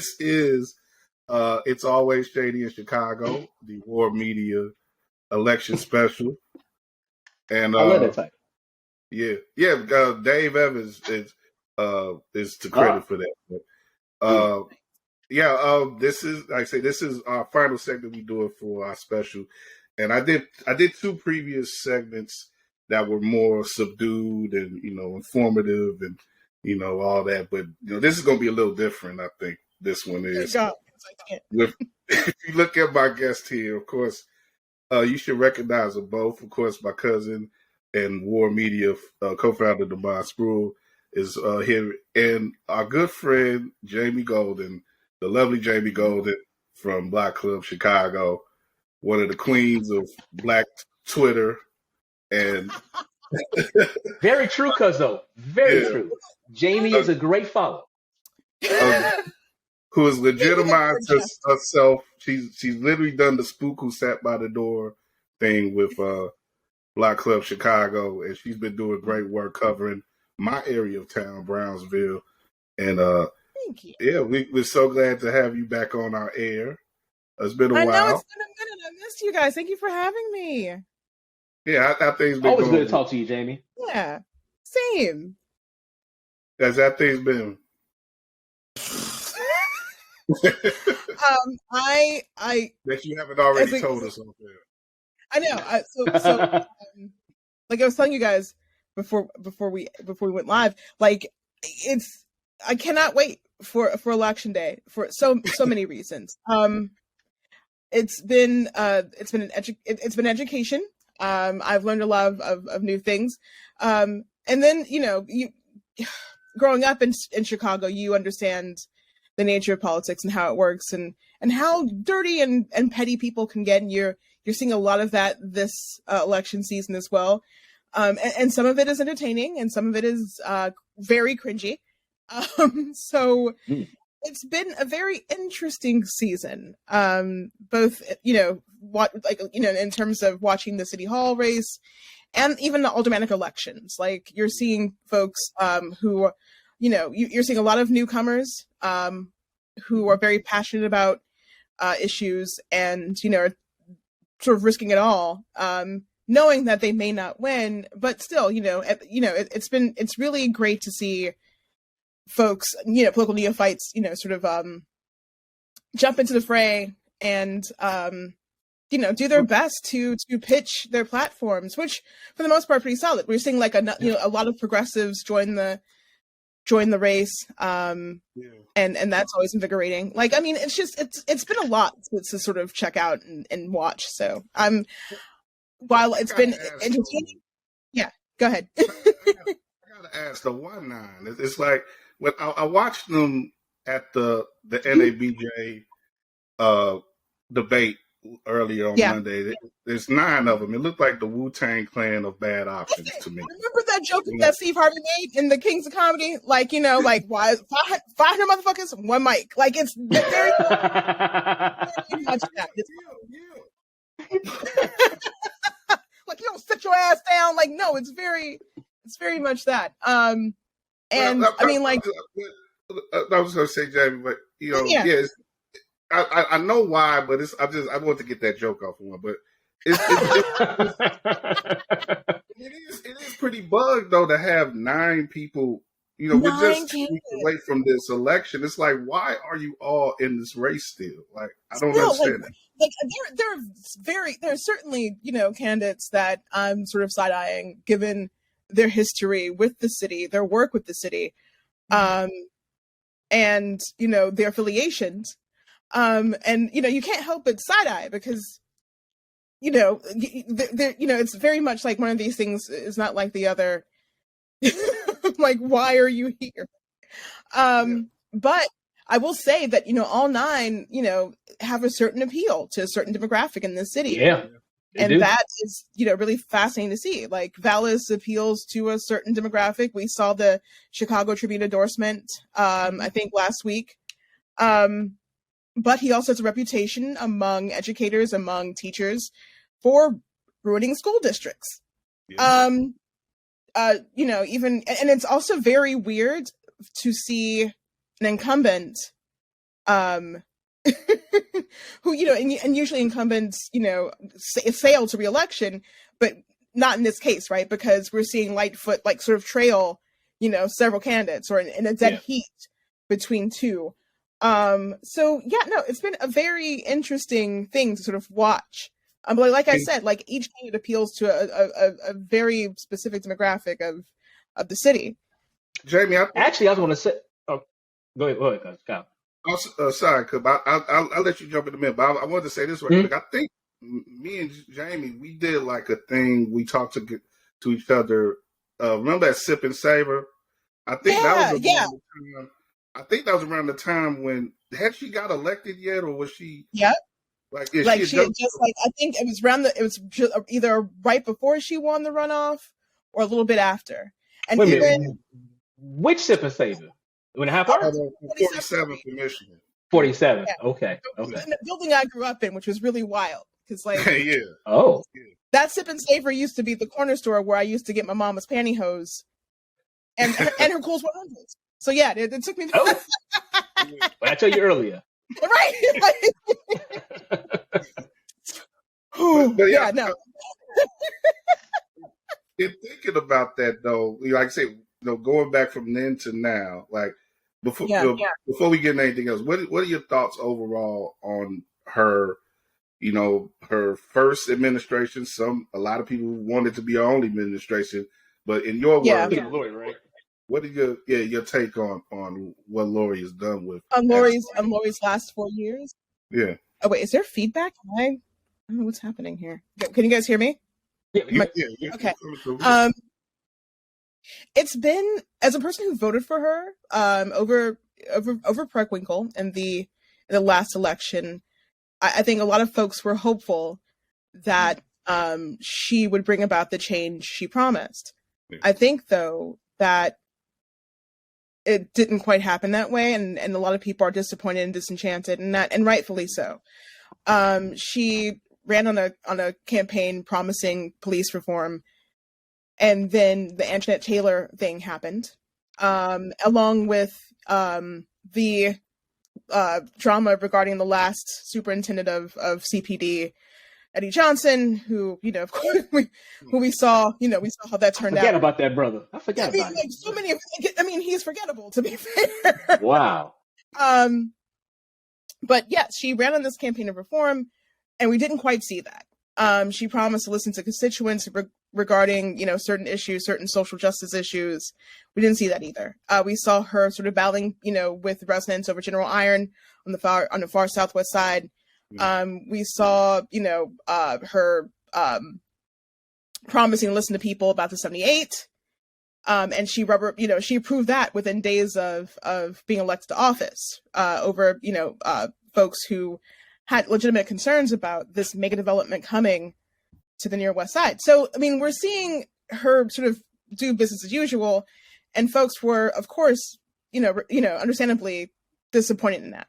This is It's Always Shady in Chicago, the WARR Media election special. And I love that title. Dave Evans is to credit for that. But, this is, like I say, this is our final segment we do it for our special. And I did two previous segments that were more subdued and, informative and, all that. But, this is going to be a little different, I think. This one is. If you look at my guest here, of course, you should recognize them both. Of course, my cousin and WARR Media co-founder Demonze Spruiel is here. And our good friend, Jamie Golden, the lovely Jamie Golden from Black Club Chicago, one of the queens of Black Twitter. And very true, Cuzzo. Very true. Jamie is a great follow. Who has legitimized herself. She's literally done the spook who sat by the door thing with Black Club Chicago, and she's been doing great work covering my area of town, Brownsville. And thank you. Yeah, we're so glad to have you back on our air. It's been a while. I know, it's been a minute. I missed you guys. Thank you for having me. Yeah, how things been always going? Good to talk to you, Jamie. Yeah, same. How's that things been? I that you haven't already told us on there. I know. So like I was telling you guys before we went live, like I cannot wait for election day for so many reasons. It's been education. I've learned a lot of new things. And then, you growing up in Chicago, you understand the nature of politics and how it works and how dirty and petty people can get. And you're seeing a lot of that this election season as well. And some of it is entertaining and some of it is very cringy. So it's been a very interesting season. Both, in terms of watching the city hall race and even the aldermanic elections. Like you're seeing folks who, you're seeing a lot of newcomers who are very passionate about issues and, are sort of risking it all, knowing that they may not win, but still, it's really great to see folks, political neophytes, sort of jump into the fray and, do their best to pitch their platforms, which for the most part are pretty solid. We're seeing like a lot of progressives join the race, and that's always invigorating. Like, I mean, it's been a lot to sort of check out and watch. So while it's been entertaining, go ahead. I gotta ask the 1-9. It's like when I watched them at the NABJ debate earlier on Monday. There's 9 of them. It looked like the Wu-Tang Clan of bad options to me. Remember that joke that Steve Harvey made in the Kings of Comedy? Like, like why 500 motherfuckers, one mic? Like it's very much that. Like you don't sit your ass down. Like no, it's very much that. And I mean, like I was going to say, Jamie, but I know why, but I want to get that joke off of one, but it is pretty bugged though to have 9 people. We're just 2 weeks away from this election. It's like, why are you all in this race still? Like, I don't understand that. Like, there are certainly candidates that I'm sort of side eyeing given their history with the city, their work with the city, and their affiliations. And you can't help but side eye because it's very much like one of these things is not like the other. Like, why are you here? But I will say that all 9 have a certain appeal to a certain demographic in this city. And that is really fascinating to see. Like Vallis appeals to a certain demographic. We saw the Chicago Tribune endorsement I think last week. But he also has a reputation among educators, among teachers, for ruining school districts. Even, and it's also very weird to see an incumbent who, and usually incumbents, sail to reelection, but not in this case, right? Because we're seeing Lightfoot like sort of trail, several candidates, or in a dead heat between two. So yeah, no, it's been a very interesting thing to sort of watch. But like I said, like each candidate appeals to a very specific demographic of the city. Jamie, I was going to say, go ahead, Kyle. Sorry, Cub. I'll let you jump in a minute, but I wanted to say this right quick. I think me and Jamie, we did like a thing. We talked to each other. Remember that Sip and Savor? I think that was around the time. I think that was around the time when had she got elected yet, or was she? Yep. Like she had just like, I think it was just either right before she won the runoff or a little bit after. And wait a minute, which Sip and Savor? When it happened? 47 for Michigan. 47. Yeah. Okay. The building I grew up in, which was really wild, because like that Sip and Savor used to be the corner store where I used to get my mama's pantyhose and her Kohl's 100s. So yeah, it took me. But I told you earlier. Right. but yeah, no. In thinking about that though, like I say, going back from then to now, like before we get into anything else, what are your thoughts overall on her? Her first administration. A lot of people wanted to be her only administration, but in your words, Lori, right? What are your take on what Lori has done with Lori's last 4 years? Yeah. Oh wait, is there feedback? I don't know what's happening here. Can you guys hear me? Yeah. Okay. It's been, as a person who voted for her over Preckwinkle in the last election, I think a lot of folks were hopeful that she would bring about the change she promised. Yeah. I think though that it didn't quite happen that way, and a lot of people are disappointed and disenchanted, and rightfully so. She ran on a campaign promising police reform, and then the Anjanette Taylor thing happened, along with the drama regarding the last superintendent of CPD, Eddie Johnson, who, of course, we saw how that turned out. Forget about that brother. I forgot about him. Like so many. He's forgettable, to be fair. Wow. But yes, she ran on this campaign of reform, and we didn't quite see that. She promised to listen to constituents regarding, certain issues, certain social justice issues. We didn't see that either. We saw her sort of battling, with residents over General Iron on the far southwest side. We saw, her promising to listen to people about the 78. And she proved that within days of being elected to office, over, folks who had legitimate concerns about this mega development coming to the near west side. So, we're seeing her sort of do business as usual, and folks were, of course, understandably disappointed in that.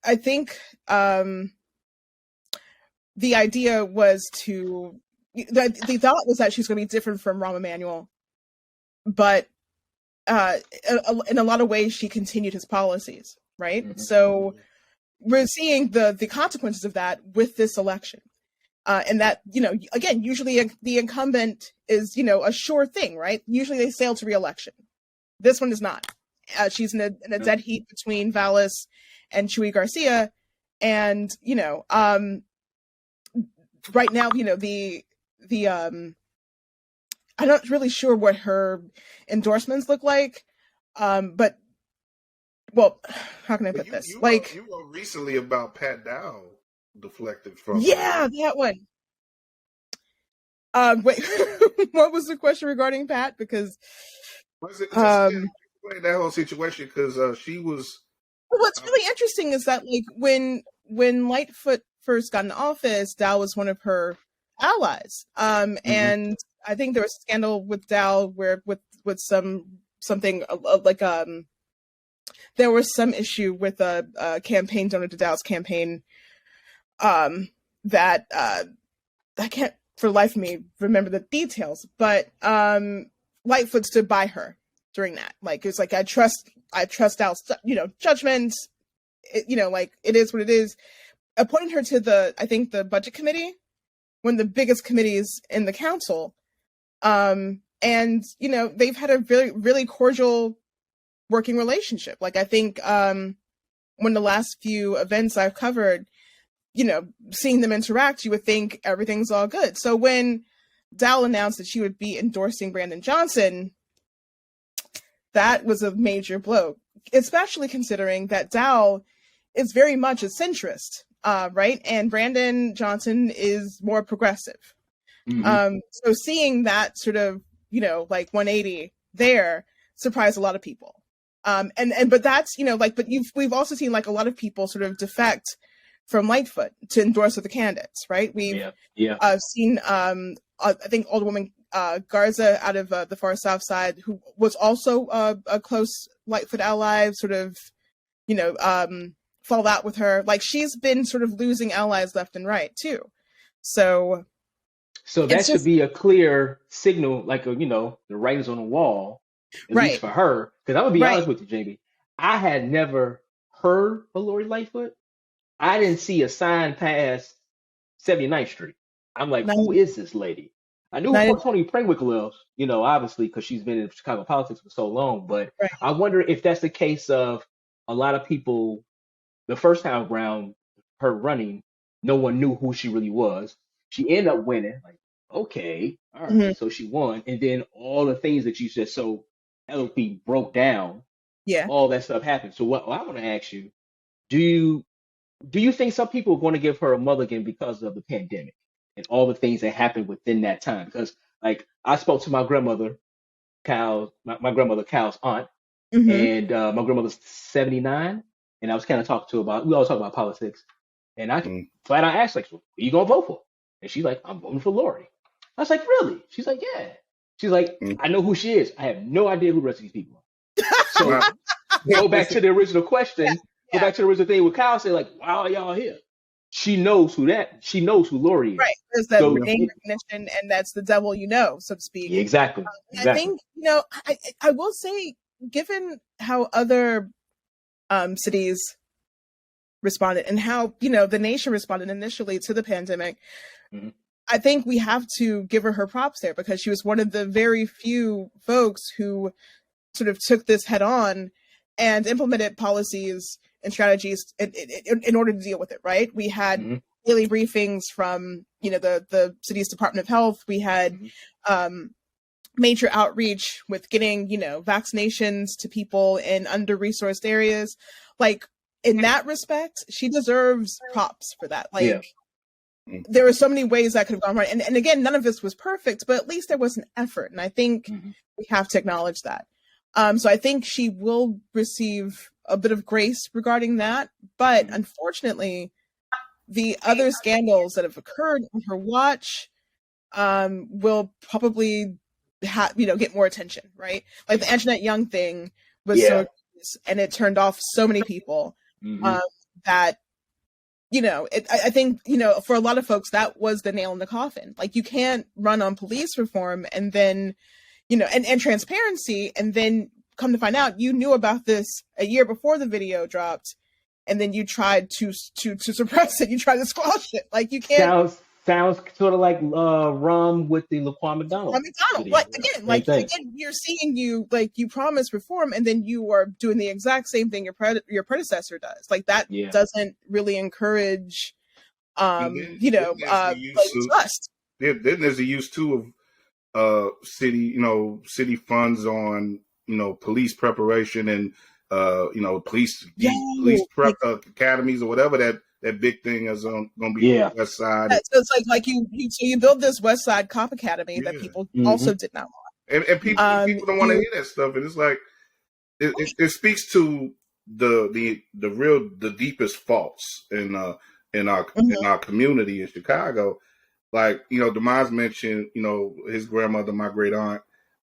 I think the idea was the thought was that she's going to be different from Rahm Emanuel, but in a lot of ways she continued his policies, right? Mm-hmm. So we're seeing the consequences of that with this election. And that, again, usually the incumbent is, a sure thing, right? Usually they sail to re-election. This one is not. She's in a dead heat between Vallis and Chuy Garcia. And, right now, I'm not really sure what her endorsements look like. But, well, how can I put this? You wrote recently about Pat Dow deflected from. Yeah, that one. Wait, what was the question regarding Pat? Because explain that whole situation, because she was. What's really interesting is that, like, when Lightfoot first got in office, Dow was one of her allies, and I think there was a scandal with Dow where with something like there was some issue with a campaign donor to Dow's campaign. That I can't for the life of me remember the details, but Lightfoot stood by her during that. Like, it's like, I trust I trust Dal's, judgment. Like it is what it is. Appointing her to the budget committee, one of the biggest committees in the council. And, they've had a really, really cordial working relationship. Like, I think one of the last few events I've covered, seeing them interact, you would think everything's all good. So when Dal announced that she would be endorsing Brandon Johnson, that was a major blow, especially considering that Dal is very much a centrist, right? And Brandon Johnson is more progressive. Mm-hmm. So seeing that sort of, like 180 there surprised a lot of people. But that's, but we've also seen like a lot of people sort of defect from Lightfoot to endorse other candidates, right? We've seen, I think Alderwoman Garza out of the far South Side, who was also a close Lightfoot ally, sort of, fall out with her. Like she's been sort of losing allies left and right too. So that should be a clear signal, like, the writings on the wall, at least for her. Because I'm going to be honest with you, Jamie. I had never heard of Lori Lightfoot. I didn't see a sign past 79th Street. I'm like, who is this lady? I knew who Tony Prenwick was, obviously, because she's been in Chicago politics for so long. But I wonder if that's the case of a lot of people, the first time around her running, no one knew who she really was. She ended up winning. Like, okay, all right, so she won. And then all the things that you said so eloquently broke down, all that stuff happened. So what I want to ask you, do you think some people are going to give her a mulligan because of the pandemic and all the things that happened within that time? Because, like, I spoke to my grandmother, my grandmother Cal's aunt, and my grandmother's 79, and I was kind of talking to her about, we always talk about politics, and I flat out asked, like, so who are you going to vote for? And she's like, I'm voting for Lori. I was like, really? She's like, yeah. She's like, I know who she is. I have no idea who the rest of these people are. So go back to the original question. Go back to the original thing with Kyle said, like, why are y'all here? She knows who Lori is. Right. There's that name recognition, and that's the devil so to speak. Yeah, exactly. I think, I will say, given how other cities responded and how, the nation responded initially to the pandemic, I think we have to give her props there because she was one of the very few folks who sort of took this head on and implemented policies and strategies in order to deal with it, right? We had daily briefings from, the city's Department of Health. We had major outreach with getting, vaccinations to people in under-resourced areas. Like, in that respect, she deserves props for that. Like, there were so many ways that could have gone right. And again, none of this was perfect, but at least there was an effort. And I think we have to acknowledge that. So I think she will receive a bit of grace regarding that. But unfortunately, the other scandals that have occurred on her watch will probably get more attention, right? Like the Anjanette Young thing was so, and it turned off so many people that, I think, for a lot of folks, that was the nail in the coffin. Like, you can't run on police reform and then, and transparency, and then come to find out you knew about this a year before the video dropped, and then you tried to suppress it. You tried to squash it. Like, you can't. Sounds sort of like Rum with the Laquan McDonald. Again, you're seeing you promise reform, and then you are doing the exact same thing your predecessor does. Like, that doesn't really encourage, trust. Then there's the use too of city funds on police preparation and police prep academies or whatever that big thing is going to be on the West Side. So it's like you build this West Side Cop Academy that people also did not want, and people don't want to hear that stuff. And it's like it speaks to the deepest faults in our community in Chicago. Like, Demonze mentioned, his grandmother, my great aunt,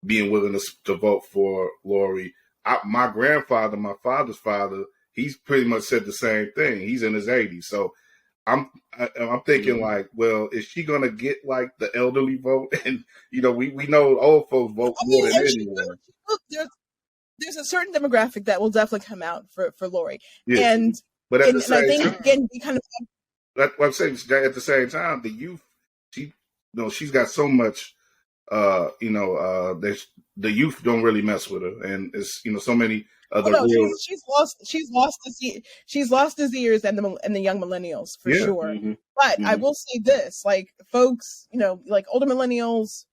being willing to vote for Lori. My grandfather, my father's father, he's pretty much said the same thing. He's in his 80s. So I'm thinking like, well, is she going to get like the elderly vote? And, we know old folks vote more than anyone. there's a certain demographic that will definitely come out for Lori. Yeah. And but at the and same I think time, again we kind of what I'm saying is that at the same time, the youth, she's got so much. There's the youth don't really mess with her, and it's so many other. Oh, no, she's lost his ears and the young millennials for sure. Mm-hmm. But I will say this, like folks, like older millennials,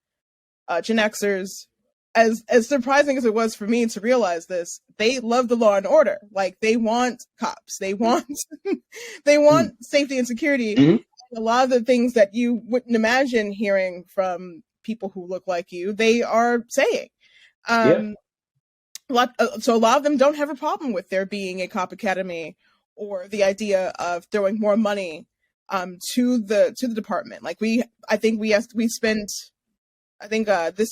Gen Xers, as surprising as it was for me to realize this, they love the law and order. Like they want cops, they want safety and security. Mm-hmm. And a lot of the things that you wouldn't imagine hearing from people who look like you, they are saying. So a lot of them don't have a problem with there being a cop academy or the idea of throwing more money to the department. Like this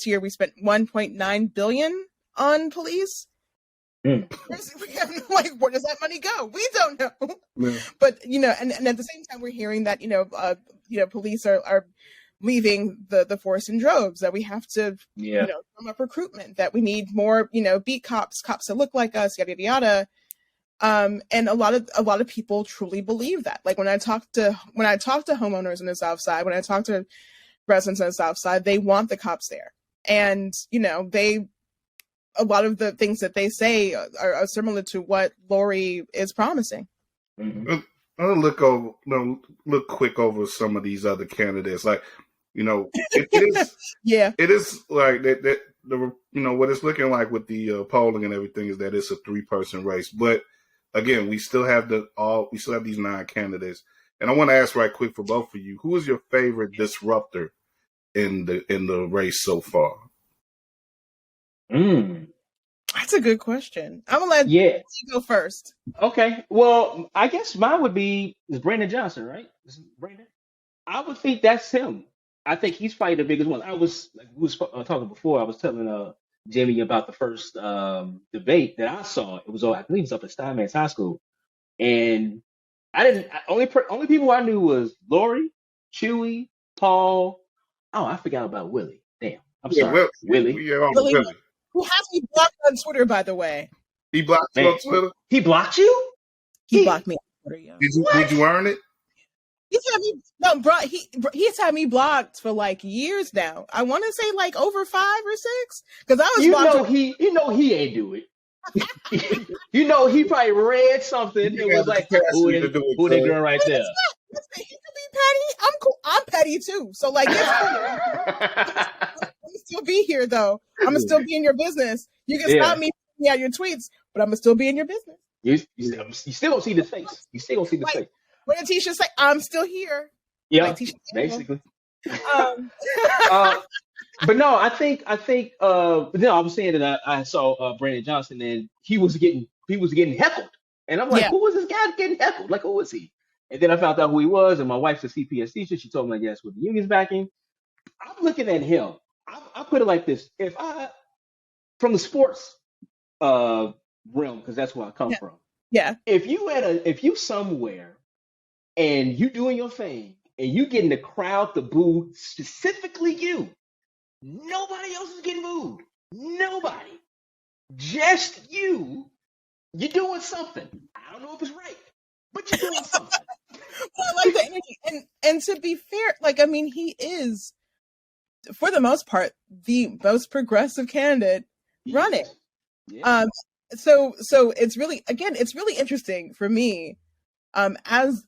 year we spent 1.9 billion on police. We have where does that money go? We don't know. Yeah. But and at the same time we're hearing that police are leaving the force in droves, that we have to drum up recruitment, that we need more beat cops that look like us, yada yada yada. And a lot of people truly believe that. Like when I talk to homeowners in the South Side, when I talk to residents in the South Side, they want the cops there. And a lot of the things that they say are similar to what Lori is promising. Mm-hmm. I'll look quick over some of these other candidates. Like, it is, it is like that. What it's looking like with the polling and everything is that it's a 3-person race. But again, we still have these 9 candidates. And I want to ask right quick for both of you, who is your favorite disruptor in the race so far? That's a good question. I'm gonna let you go first. Okay. Well, I guess mine would be Brandon Johnson, right? Brandon. I would think that's him. I think he's probably the biggest one. We was talking before. I was telling Jamie about the first debate that I saw. It was I believe it was up at Steinmetz High School, and only people I knew was Lori, Chewy, Paul. Oh, I forgot about Willie. Damn, I'm sorry, Willie. Willie. Who has me blocked on Twitter, by the way? He blocked you on Twitter? He blocked you? He blocked me on Twitter, yeah. Did you earn it? He's had me blocked for like years now. I want to say like over 5 or 6. Because I was blocked. He ain't do it. He probably read something and was like, who that girl right there? He can be petty. I'm cool. I'm petty too. So like, I'm still be here though. I'm gonna still be in your business. You can stop me out your tweets, but I'm gonna still be in your business. You still don't see the face. You still don't see the face. What did Tisha say? I'm still here. Yeah, like basically. But no, I think I was saying that I saw Brandon Johnson and he was getting heckled, and I'm like, who was this guy getting heckled? Like, who was he? And then I found out who he was, and my wife's a CPS teacher. She told me, like, yes, with the union's backing. I'm looking at him. I put it like this: if from the sports realm, because that's where I come from. Yeah. If you somewhere and you doing your thing and you getting the crowd to boo specifically you, nobody else is getting booed. Nobody. Just you. You're doing something. I don't know if it's right, but you're doing something. Well, I like the energy. And to be fair, like, I mean, he is, for the most part, the most progressive candidate running. Yeah. So it's really interesting for me, as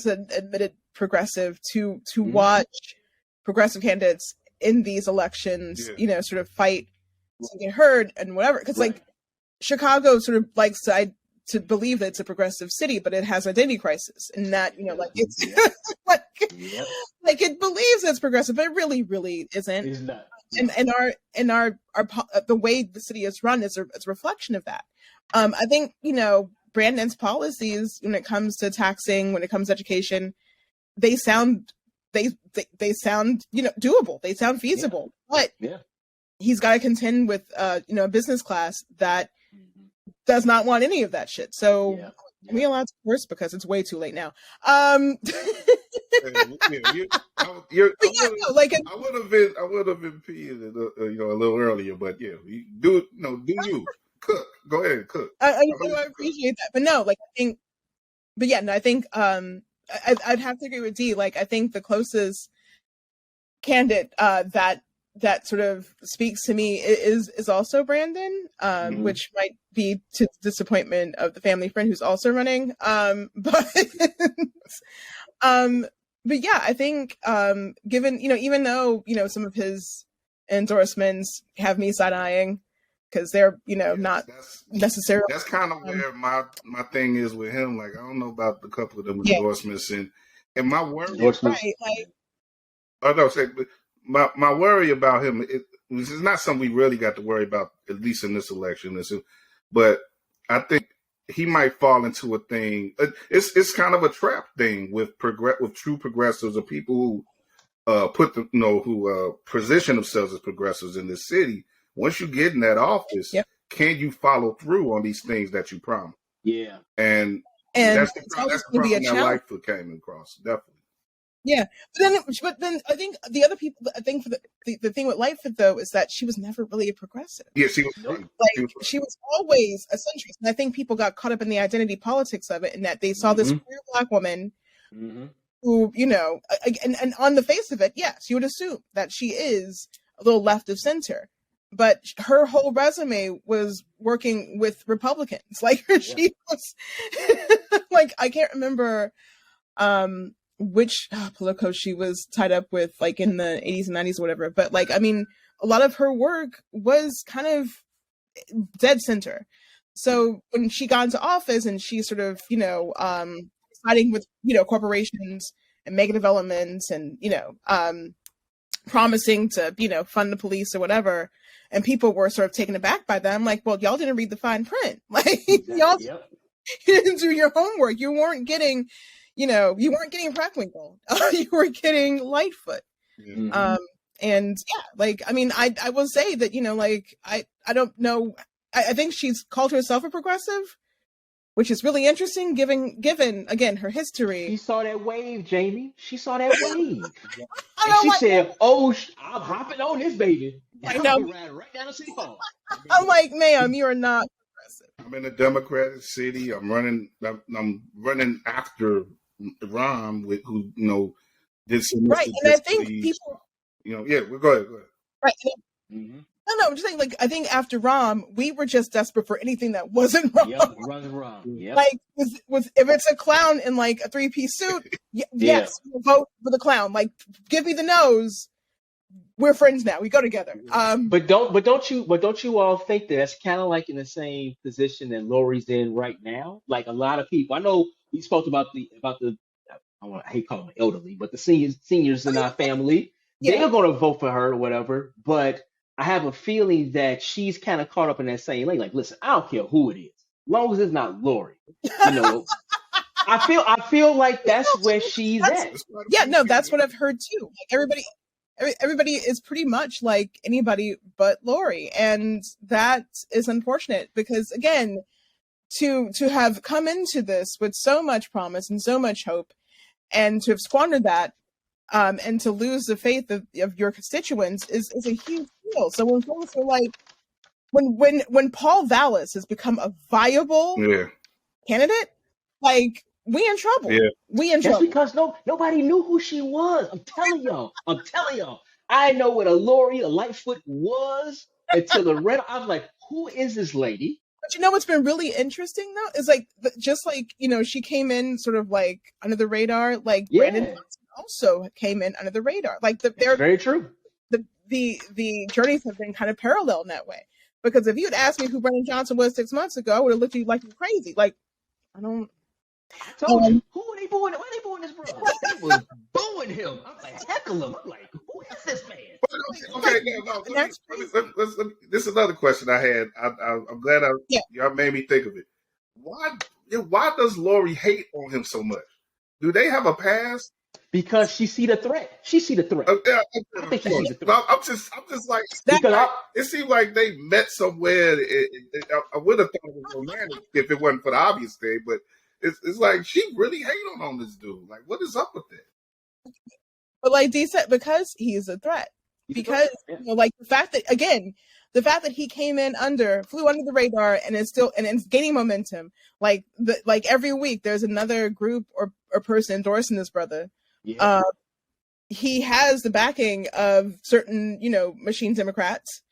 an admitted progressive to watch progressive candidates in these elections, sort of fight to get heard and whatever. Because like Chicago sort of likes to believe that it's a progressive city, but it has identity crisis, and that like it's like it believes it's progressive, but it really isn't. It's not. And our the way the city is run is a reflection of that. I think Brandon's policies when it comes to taxing, when it comes to education, they sound doable. They sound feasible, but he's got to contend with a business class that does not want any of that shit. So Are we allowed to curse? Because it's way too late now. I would have been peeing a little earlier, but yeah, do you cook? Go ahead and cook. I appreciate that, but no, like I think I'd have to agree with D. Like I think the closest candidate that sort of speaks to me is also Brandon, which might be to the disappointment of the family friend who's also running. But yeah, I think given, even though, some of his endorsements have me side-eyeing because they're, not necessarily. That's kind of where my thing is with him. Like, I don't know about a couple of them endorsements and my worry. Right, my worry about him, it's not something we really got to worry about, at least in this election. But I think he might fall into a thing. It's kind of a trap thing with true progressives or people who position themselves as progressives in this city. Once you get in that office, can you follow through on these things that you promised? Yeah, and that's the problem that Lightfoot came across, definitely. Yeah, but then I think the other people. I think for the thing with Lightfoot though is that she was never really a progressive. Yeah, she was she was always a centrist, and I think people got caught up in the identity politics of it, and that they saw this queer Black woman who, and on the face of it, yes, you would assume that she is a little left of center, but her whole resume was working with Republicans. Like she was, like I can't remember. Which Politico she was tied up with, like in the 80s and 90s or whatever. But like, I mean, a lot of her work was kind of dead center. So when she got into office and she sort of, siding with, corporations and mega developments and, promising to, fund the police or whatever, and people were sort of taken aback by that. I'm like, well, y'all didn't read the fine print. Like, y'all you didn't do your homework. You weren't getting... you weren't getting Prackwinkle. You were getting Lightfoot. And like, I mean, I will say that, I don't know. I think she's called herself a progressive, which is really interesting given again, her history. She saw that wave, Jamie. She saw that wave. And she said, I'm hopping on this baby. I know. Right down the City Hall. I'm like, ma'am, you are not progressive. I'm in a Democratic city. I'm running after Ron, who did some right, and I think people, we'll go ahead. Right. No, I'm just saying, like, I think after Rom, we were just desperate for anything that wasn't Rom. Yep. Like, if it's a clown in like a 3-piece suit, yes, we'll vote for the clown. Like, give me the nose. We're friends now. We go together. But don't you all think that that's kind of like in the same position that Lori's in right now? Like a lot of people, I know we spoke about the I hate calling them elderly, but the seniors in our family, they're going to vote for her or whatever. But I have a feeling that she's kind of caught up in that same lane. Like, listen, I don't care who it is, as long as it's not Lori. I feel like that's where she's at. Yeah, no, that's what I've heard too. Like everybody is pretty much like anybody but Lori, and that is unfortunate because again, to have come into this with so much promise and so much hope, and to have squandered that, and to lose the faith of your constituents is a huge deal. So when folks are like, when Paul Vallis has become a viable candidate, like we in trouble. Yeah. We in trouble. Because nobody knew who she was. I'm telling y'all. I know what a Lori, a Lightfoot was until the red. I'm like, who is this lady? But what's been really interesting though is like just like she came in sort of like under the radar. Like Brandon Johnson also came in under the radar. Like they're very true. The journeys have been kind of parallel in that way. Because if you had asked me who Brandon Johnson was 6 months ago, I would have looked at you like you're crazy. Like I don't. I told you, who are they booing? Why are they booing this bro? They was booing him. I'm like, heckle him. I'm like, who is this man? Okay, this is another question I had. I'm glad y'all made me think of it. Why does Lori hate on him so much? Do they have a past? Because she see the threat. I think she sees the threat. I'm just like, it seemed like they met somewhere. I would have thought it was romantic if it wasn't for the obvious thing, but It's like she really hating on this dude. Like, what is up with that? But like D said, because he's a threat. Because like the fact that he flew under the radar and is still and it's gaining momentum. Like every week there's another group or person endorsing this brother. Yeah. He has the backing of certain, machine Democrats.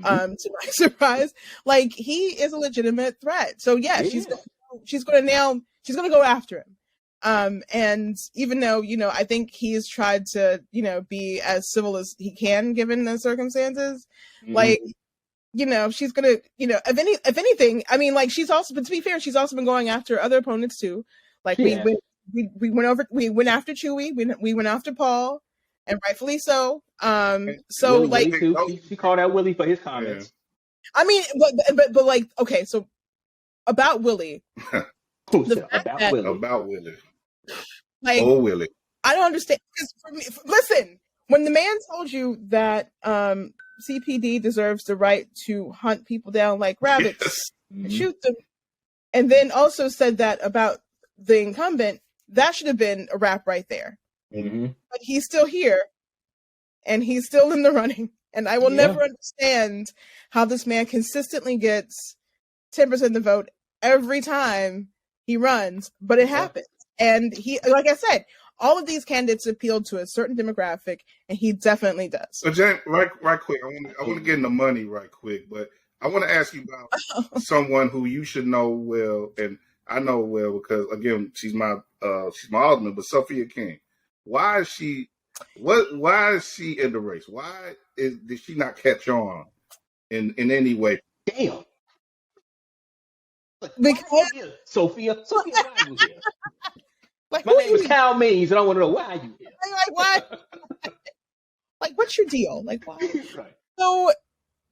To my surprise, like he is a legitimate threat. So yeah. she's going to go after him. And even though, I think he's tried to, be as civil as he can given the circumstances, like, she's gonna, if anything, I mean, like she's also, but to be fair, she's also been going after other opponents too. Like we went after Chewy, we went after Paul, and rightfully so. So Willie, like too. She called out Willie for his comments. I mean, but like, okay, so about Willie. About Willie. Like, Willie. I don't understand. Listen, when the man told you that CPD deserves the right to hunt people down like rabbits and shoot them, and then also said that about the incumbent, that should have been a wrap right there. But he's still here, and he's still in the running. And I will never understand how this man consistently gets 10% of the vote every time he runs, but it happens. And he, like I said, all of these candidates appealed to a certain demographic, and he definitely does. So, Jen, right quick, I want to get into money right quick, but I want to ask you about someone who you should know well, and I know well because again, she's my alderman, but Sophia King. Why is she in the race? Why did she not catch on in any way? Damn. Because Sophia, why are you here? Like, my name is Cal Means, and I want to know why are you here? Like, why? Like, what's your deal? Like, why? Right.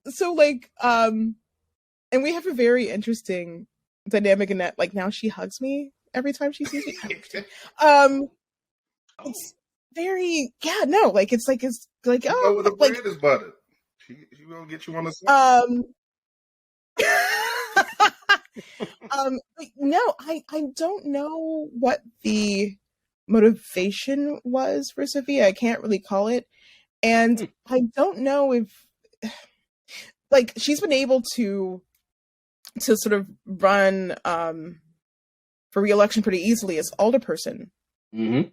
So like, and we have a very interesting dynamic in that, like, now she hugs me every time she sees me. It's very, it's like, oh, the bread is buttered. She gonna get you on the side. No, I don't know what the motivation was for Sophia. I can't really call it. And I don't know if, like, she's been able to sort of run for re-election pretty easily as alderperson. But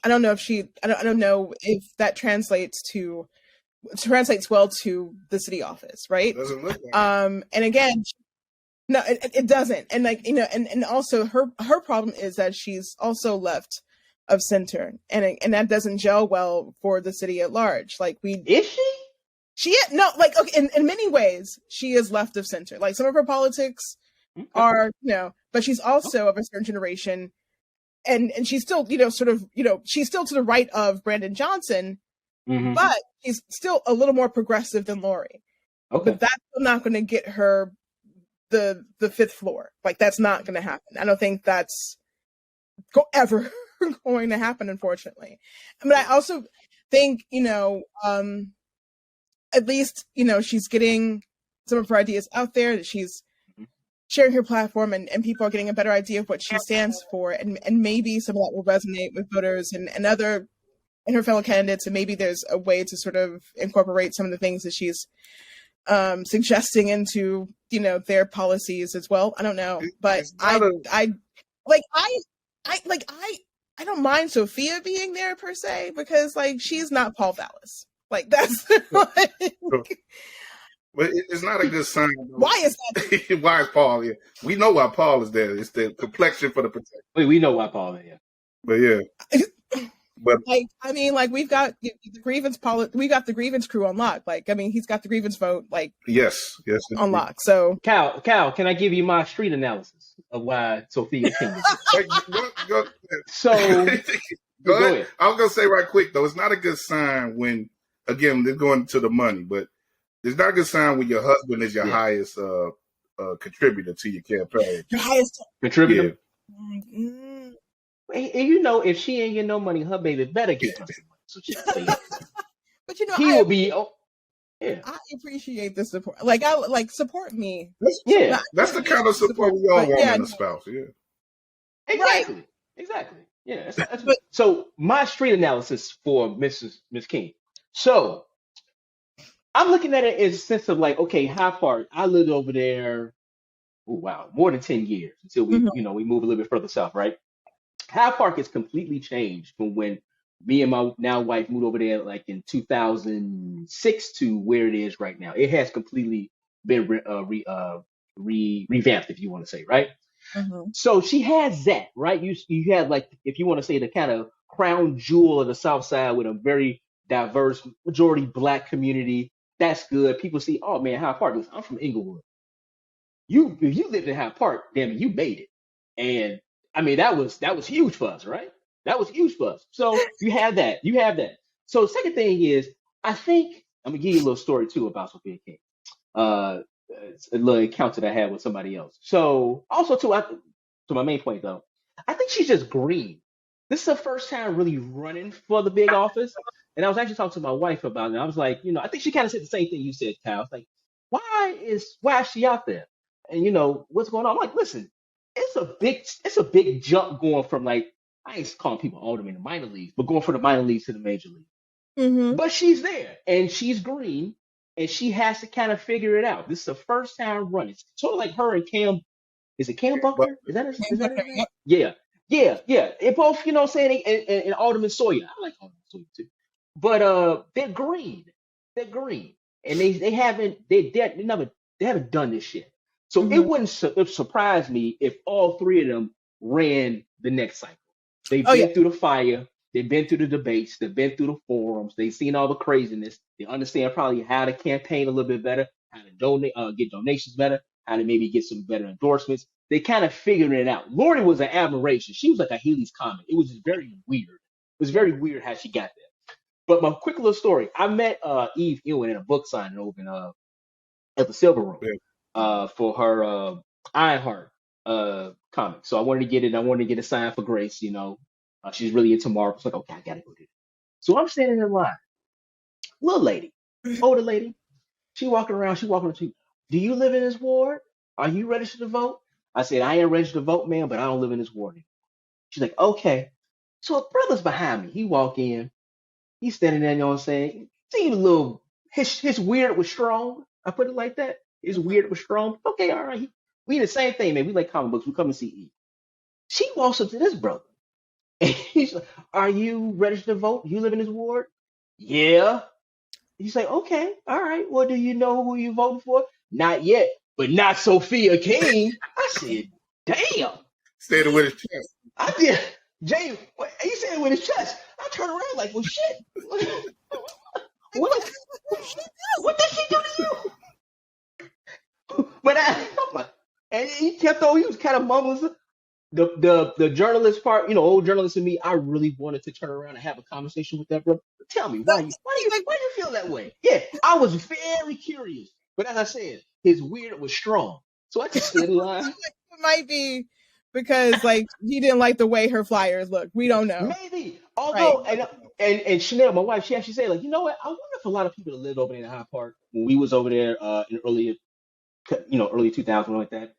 I don't know if that translates well to the city office, right? Doesn't look like and again, no, it doesn't. And like, and also her problem is that she's also left of center, and that doesn't gel well for the city at large. Like, is she? She no, like, okay, in many ways she is left of center. Like, some of her politics are, but she's also of a certain generation, and she's still, she's still to the right of Brandon Johnson, but she's still a little more progressive than Lori. Okay. But that's not going to get her the fifth floor. Like, that's not going to happen. I don't think that's ever going to happen, unfortunately. I mean, I also think, at least, she's getting some of her ideas out there, that she's sharing her platform, and people are getting a better idea of what she stands for, and maybe some of that will resonate with voters and her fellow candidates, and maybe there's a way to sort of incorporate some of the things that she's suggesting into their policies as well. I don't know, but I don't mind Sophia being there per se, because like, she's not Paul Vallis. Like, that's but it's not a good sign. Why is that? Why is Paul here? We know why Paul is there. It's the complexion for the protection. We know why Paul is here. But yeah. But like, I mean, like, we've got the grievance crew on lock. Like, I mean, he's got the grievance vote, like, yes, on lock. So, Cal, can I give you my street analysis of why Sophia King is here? Go So, go ahead. I was gonna say right quick though, it's not a good sign when, again, they're going to the money, but it's not a good sign when your husband is your highest contributor to your campaign. Your highest contributor. Yeah. And if she ain't get no money, her baby better get her some money. So she can say, but he will be. Oh, yeah. I appreciate the support. Like, support me. That's the kind of support we all want in a spouse. Yeah. Exactly. Right. Exactly. Yeah. So my street analysis for Miss King. So I'm looking at it in a sense of like, okay, how far? I lived over there. Oh wow, more than 10 years until we, Mhm. we move a little bit further south, right? Hyde Park has completely changed from when me and my now wife moved over there like in 2006 to where it is right now. It has completely been revamped, if you want to say, right? Mhm. So she has that, right? You have like, if you want to say, the kind of crown jewel of the South Side with a very diverse majority Black community. That's good. People see, oh man, Hyde Park. Listen, I'm from Inglewood. If you lived in Hyde Park, damn it, you made it. And I mean that was huge for us, right? That was huge for us. So you have that. You have that. So the second thing is, I think I'm gonna give you a little story too about Sophia King. Uh, it's a little encounter that I had with somebody else. So also too, to my main point though, I think she's just green. This is her first time really running for the big office. And I was actually talking to my wife about it. I was like, I think she kind of said the same thing you said, Kyle. I was like, why is she out there? And what's going on? I'm like, listen, it's a big jump going from, like, I ain't calling people aldermen in the minor leagues, but going from the minor leagues to the major league. Mhm. But she's there and she's green and she has to kind of figure it out. This is the first time running. It's sort of like her and Cam. Is it Cam But Buckner? Is that his name? Yeah. Yeah, yeah. They both, what I'm saying, and Alderman Sawyer. I like Alderman Sawyer too. But they're green. They're green. And they haven't done this shit. So it Mhm. wouldn't surprise me if all three of them ran the next cycle. They've Oh yeah. been through the fire, they've been through the debates, they've been through the forums, they've seen all the craziness, they understand probably how to campaign a little bit better, how to donate, get donations better, how to maybe get some better endorsements. They kind of figured it out. Lori was an admiration. She was like a Haley's Comet. It was just very weird. It was very weird how she got there. But my quick little story: I met Eve Ewan in a book signing over at the Silver Room yeah, for her Ironheart comic. So I wanted to get it. I wanted to get it signed for Grace. She's really into Marvel. It's like, okay, I gotta go do it. So I'm standing in line. Little lady, older lady. She walking around. She walking up to me. Do you live in this ward? Are you registered to vote? I said, I ain't registered to vote, ma'am, but I don't live in this ward. She's like, okay. So a brother's behind me. He walk in. He's standing there, you know what I'm saying? Seems a little, his weird was strong. I put it like that. His weird was strong. Okay, all right. We the same thing, man. We like comic books. We come and see E. She walks up to this brother. And he's like, are you registered to vote? You live in this ward? Yeah. He's like, okay, all right. Well, do you know who you voting for? Not yet, but not Sophia King. I said, damn. stayed with his chest. I did. James, he said it with his chest. I turned around like, well, shit. What? What did she do to you? But I'm like, and he kept on. He was kind of mumbling. The journalist part, old journalist in me, I really wanted to turn around and have a conversation with that brother. Tell me, why do you feel that way? Yeah, I was very curious. But as I said, his weird was strong. So I just stood in line. It might be because like he didn't like the way her flyers looked. We don't know. Maybe. Although, and Chanel, my wife, she actually said, like, you know what? I wonder if a lot of people that lived over there in Hyde Park when we was over there in early 2000, like that.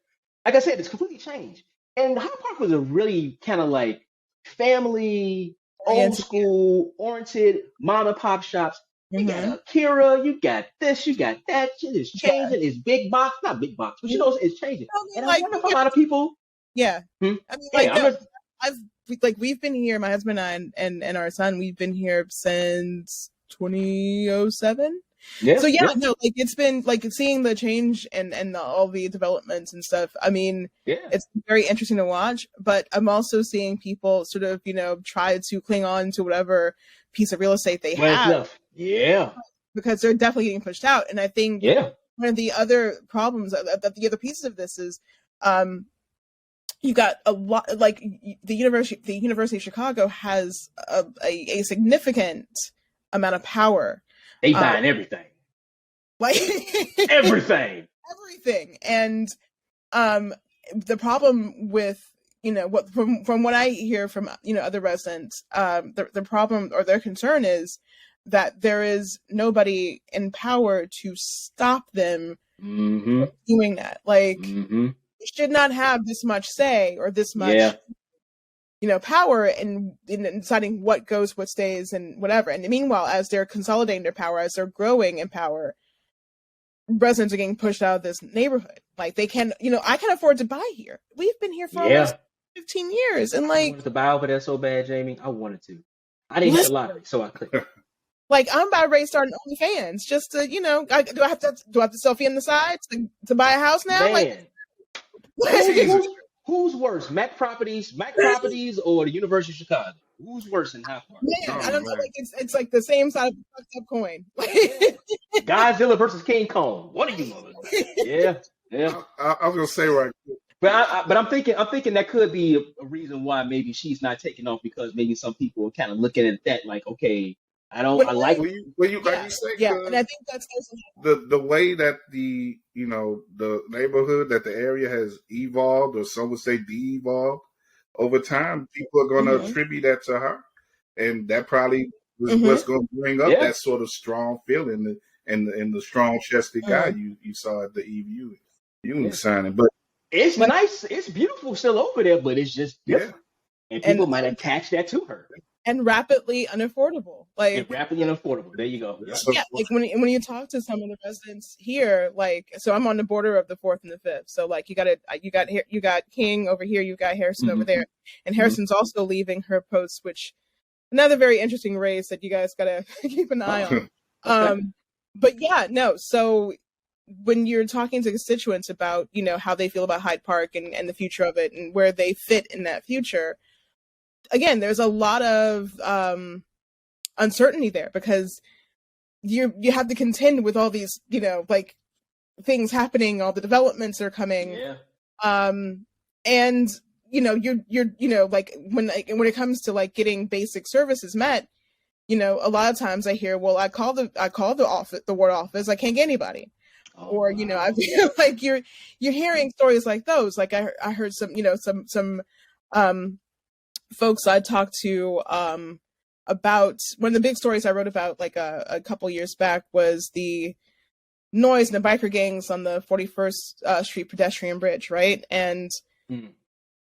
Like I said, it's completely changed. And Hyde Park was a really kind of like family, old Oriented. school, oriented mom and pop shops. You got Mm-hmm. Akira, you got this, you got that. Shit is changing. It's big box, not big box, but it's changing. I mean, And I like, wonder if a lot of people. yeah. Hmm? I mean, like, Yeah, no, we've been here, my husband and I and our son, we've been here since 2007. Yeah. So yeah, Yeah. no, like it's been like seeing the change and all the developments and stuff. I mean, Yeah. it's very interesting to watch, but I'm also seeing people sort of, try to cling on to whatever piece of real estate they have. Yeah. Because they're definitely getting pushed out. And I think Yeah. one of the other problems, the other pieces of this is, you got a lot, like the University of Chicago has a significant amount of power. They buying everything. Like Everything. everything. And the problem with, what from what I hear from other residents, the problem or their concern is that there is nobody in power to stop them Mm-hmm. from doing that. Like Mm-hmm. you should not have this much say or this much Yeah. power in deciding what goes, what stays, and whatever. And meanwhile, as they're consolidating their power, as they're growing in power, residents are getting pushed out of this neighborhood. Like they can, I can afford to buy here. We've been here for almost 15 years, and I wanted to buy over there so bad, Jamie. I wanted to. I didn't hit the lottery, so I clicked. Like I'm about ready to start OnlyFans just to, do I have to selfie on the side to buy a house now? Man. Who's worse, Mac Properties, or the University of Chicago? Who's worse in Hyde Park? Man, I don't know. Like it's like the same side of the fucked up coin. Godzilla versus King Kong. What are you mother? Yeah. I was gonna say right. But I'm thinking that could be a reason why maybe she's not taking off, because maybe some people are kind of looking at that like, okay, I like. When you say, and I think that's the way that the neighborhood, that the area has evolved, or some would say de-evolved over time. People are going to attribute that to her, and that probably was what's going to bring up that sort of strong feeling and the strong-chested guy you saw at the Eve Ewing signing. But it's nice, it's beautiful still over there, but it's just different, and people might attach that to her. And rapidly unaffordable. There you go. Yeah, like when you talk to some of the residents here, like, so I'm on the border of the 4th and the 5th. So like you got King over here, you got Harrison over there, and Harrison's also leaving her post, which another very interesting race that you guys gotta keep an eye on. But yeah, no. So when you're talking to constituents about how they feel about Hyde Park and the future of it and where they fit in that future. Again, there's a lot of uncertainty there, because you have to contend with all these, like things happening, all the developments are coming. And you're like when it comes to like getting basic services met, a lot of times I hear, well, I call the office, the ward office, I can't get anybody. Or I feel like you're hearing stories like those. Like I heard some folks I talked to about one of the big stories I wrote about like a couple years back was the noise and the biker gangs on the 41st Street pedestrian bridge, right? And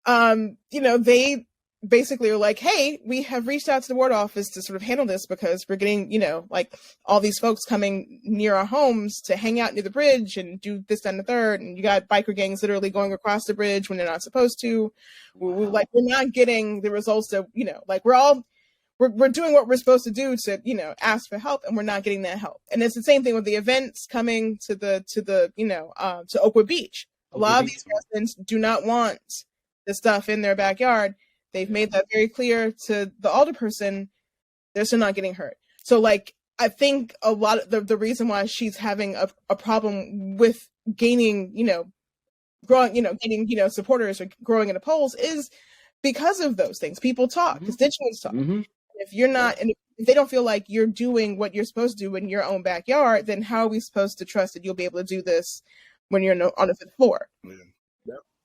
they basically were like, hey, we have reached out to the ward office to sort of handle this because we're getting, like all these folks coming near our homes to hang out near the bridge and do this, that, and the third. And you got biker gangs literally going across the bridge when they're not supposed to. We're not getting the results that, like we're doing what we're supposed to do to, ask for help, and we're not getting that help. And it's the same thing with the events coming to to Oakwood Beach. A lot of these residents do not want the stuff in their backyard. They've made that very clear to the alderperson. They're still not getting hurt. So, like, I think a lot of the reason why she's having a problem with gaining, growing, getting, supporters or growing in the polls is because of those things. People talk, constituents talk. If you're not, and if they don't feel like you're doing what you're supposed to do in your own backyard, then how are we supposed to trust that you'll be able to do this when you're on the 5th floor?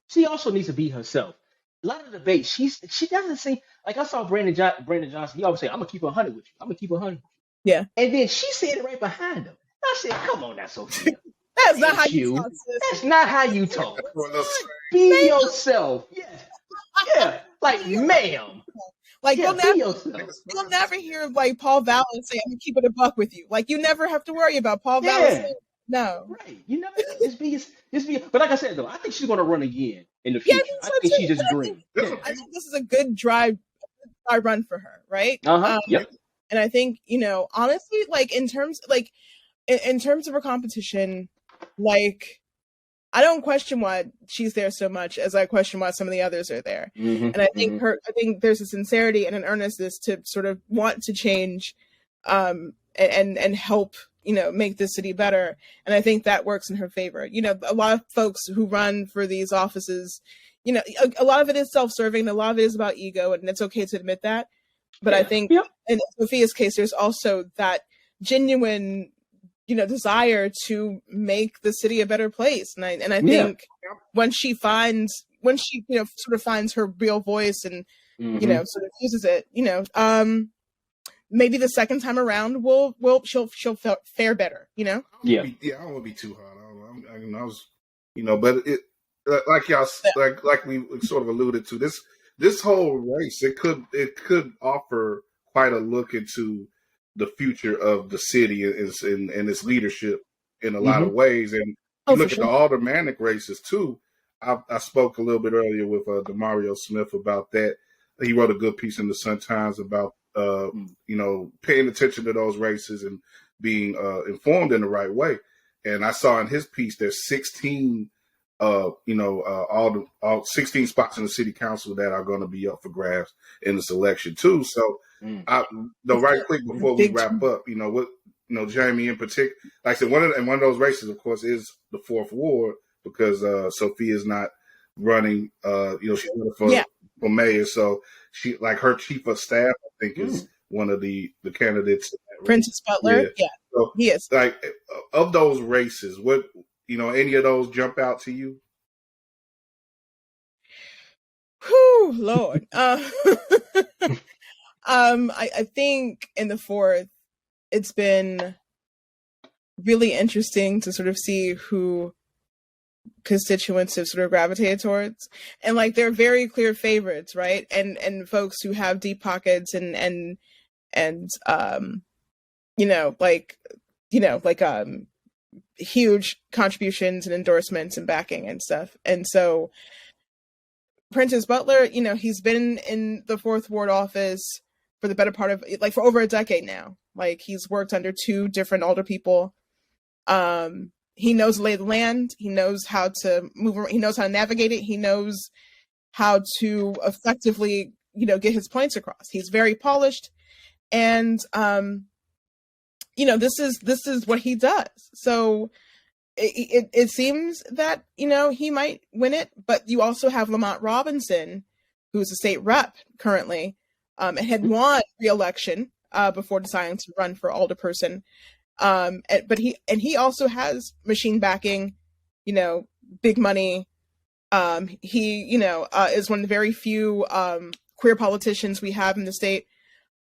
She also needs to be herself. A lot of the debate, she doesn't say, like I saw Brandon Johnson, he always say, I'm gonna keep 100 with you. I'm gonna keep 100 with you. Yeah. And then she said it right behind him. I said, come on now, Sophia. That's not how you talk, sis. That's not how you talk. Be yourself. Yeah. Like, ma'am. Like you'll never hear like Paul Vallis say, I'm gonna keep it a buck with you. Like you never have to worry about Paul Vallis saying, no. Right. You never just be but like I said though, I think she's gonna run again in the future. I think she's just green. I think this is a good dry run for her, right? Yep. And I think, honestly, like in terms of her competition, like I don't question why she's there so much as I question why some of the others are there. And I think there's a sincerity and an earnestness to sort of want to change and help, make this city better. And I think that works in her favor. A lot of folks who run for these offices, a lot of it is self-serving. A lot of it is about ego, and it's okay to admit that. But I think in Sophia's case, there's also that genuine desire to make the city a better place. And I think when she finds sort of finds her real voice and, sort of uses it, maybe the second time around she'll fare better, I don't want to be too hard. I was, but it, like y'all, like we sort of alluded to, this this whole race, it could offer quite a look into the future of the city and its leadership in a lot of ways. And you look at the aldermanic races too. I spoke a little bit earlier with Demario Smith about that. He wrote a good piece in the Sun-Times about paying attention to those races and being informed in the right way. And I saw in his piece there's 16 all 16 spots in the city council that are going to be up for grabs in this election too. So, right quick before we wrap up, Jamie in particular, like I said, one of those races, of course, is the 4th Ward because Sophia's not running. She's running for mayor, so she her chief of staff, I think, is one of the candidates. Princess Butler, So, he is. Like of those races, what any of those jump out to you? Whew, Lord. I think in the 4th, it's been really interesting to sort of see who constituents have sort of gravitated towards, and they're very clear favorites, right? And folks who have deep pockets and huge contributions and endorsements and backing and stuff. And so Princess Butler, he's been in the 4th Ward office for the better part of for over a decade now. He's worked under 2 different alder people. He knows the lay of the land. He knows how to move around. He knows how to navigate it. He knows how to effectively, get his points across. He's very polished, and this is what he does. So it seems that he might win it, but you also have Lamont Robinson, who's a state rep currently, and had won re-election before deciding to run for alderperson. But he also has machine backing, big money. He is one of the very few queer politicians we have in the state.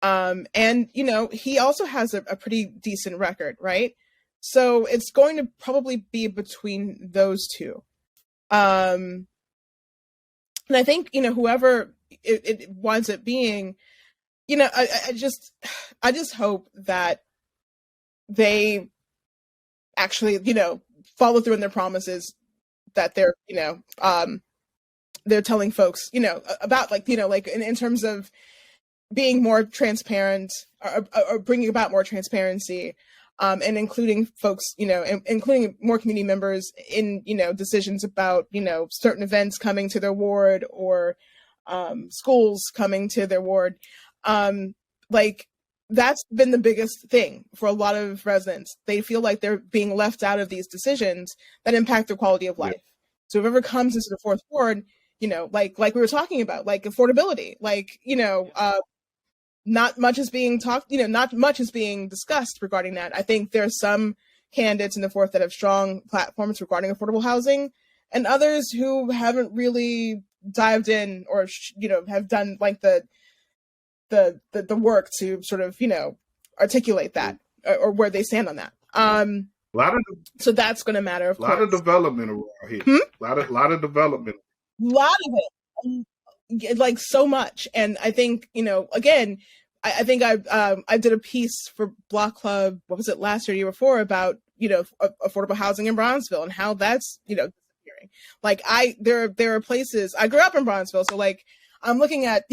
And he also has a pretty decent record, right? So it's going to probably be between those 2. And I think, whoever it winds up being, I just hope that they actually, follow through on their promises that they're telling folks, about in terms of being more transparent or bringing about more transparency, and including folks, including more community members in, decisions about, certain events coming to their ward or schools coming to their ward. That's been the biggest thing for a lot of residents. They feel like they're being left out of these decisions that impact their quality of life. Yeah. So whoever comes into the 4th Ward, like we were talking about, affordability, not much is being talked, not much is being discussed regarding that. I think there's some candidates in the 4th that have strong platforms regarding affordable housing, and others who haven't really dived in or, have done the work to sort of, articulate that or where they stand on that. So that's going to matter. A lot of development around here. A lot of development. A lot of it, so much. And I think, again, I think I did a piece for Block Club. What was it, last year, year before, about affordable housing in Bronzeville and how that's disappearing. There are places. I grew up in Bronzeville, so I'm looking at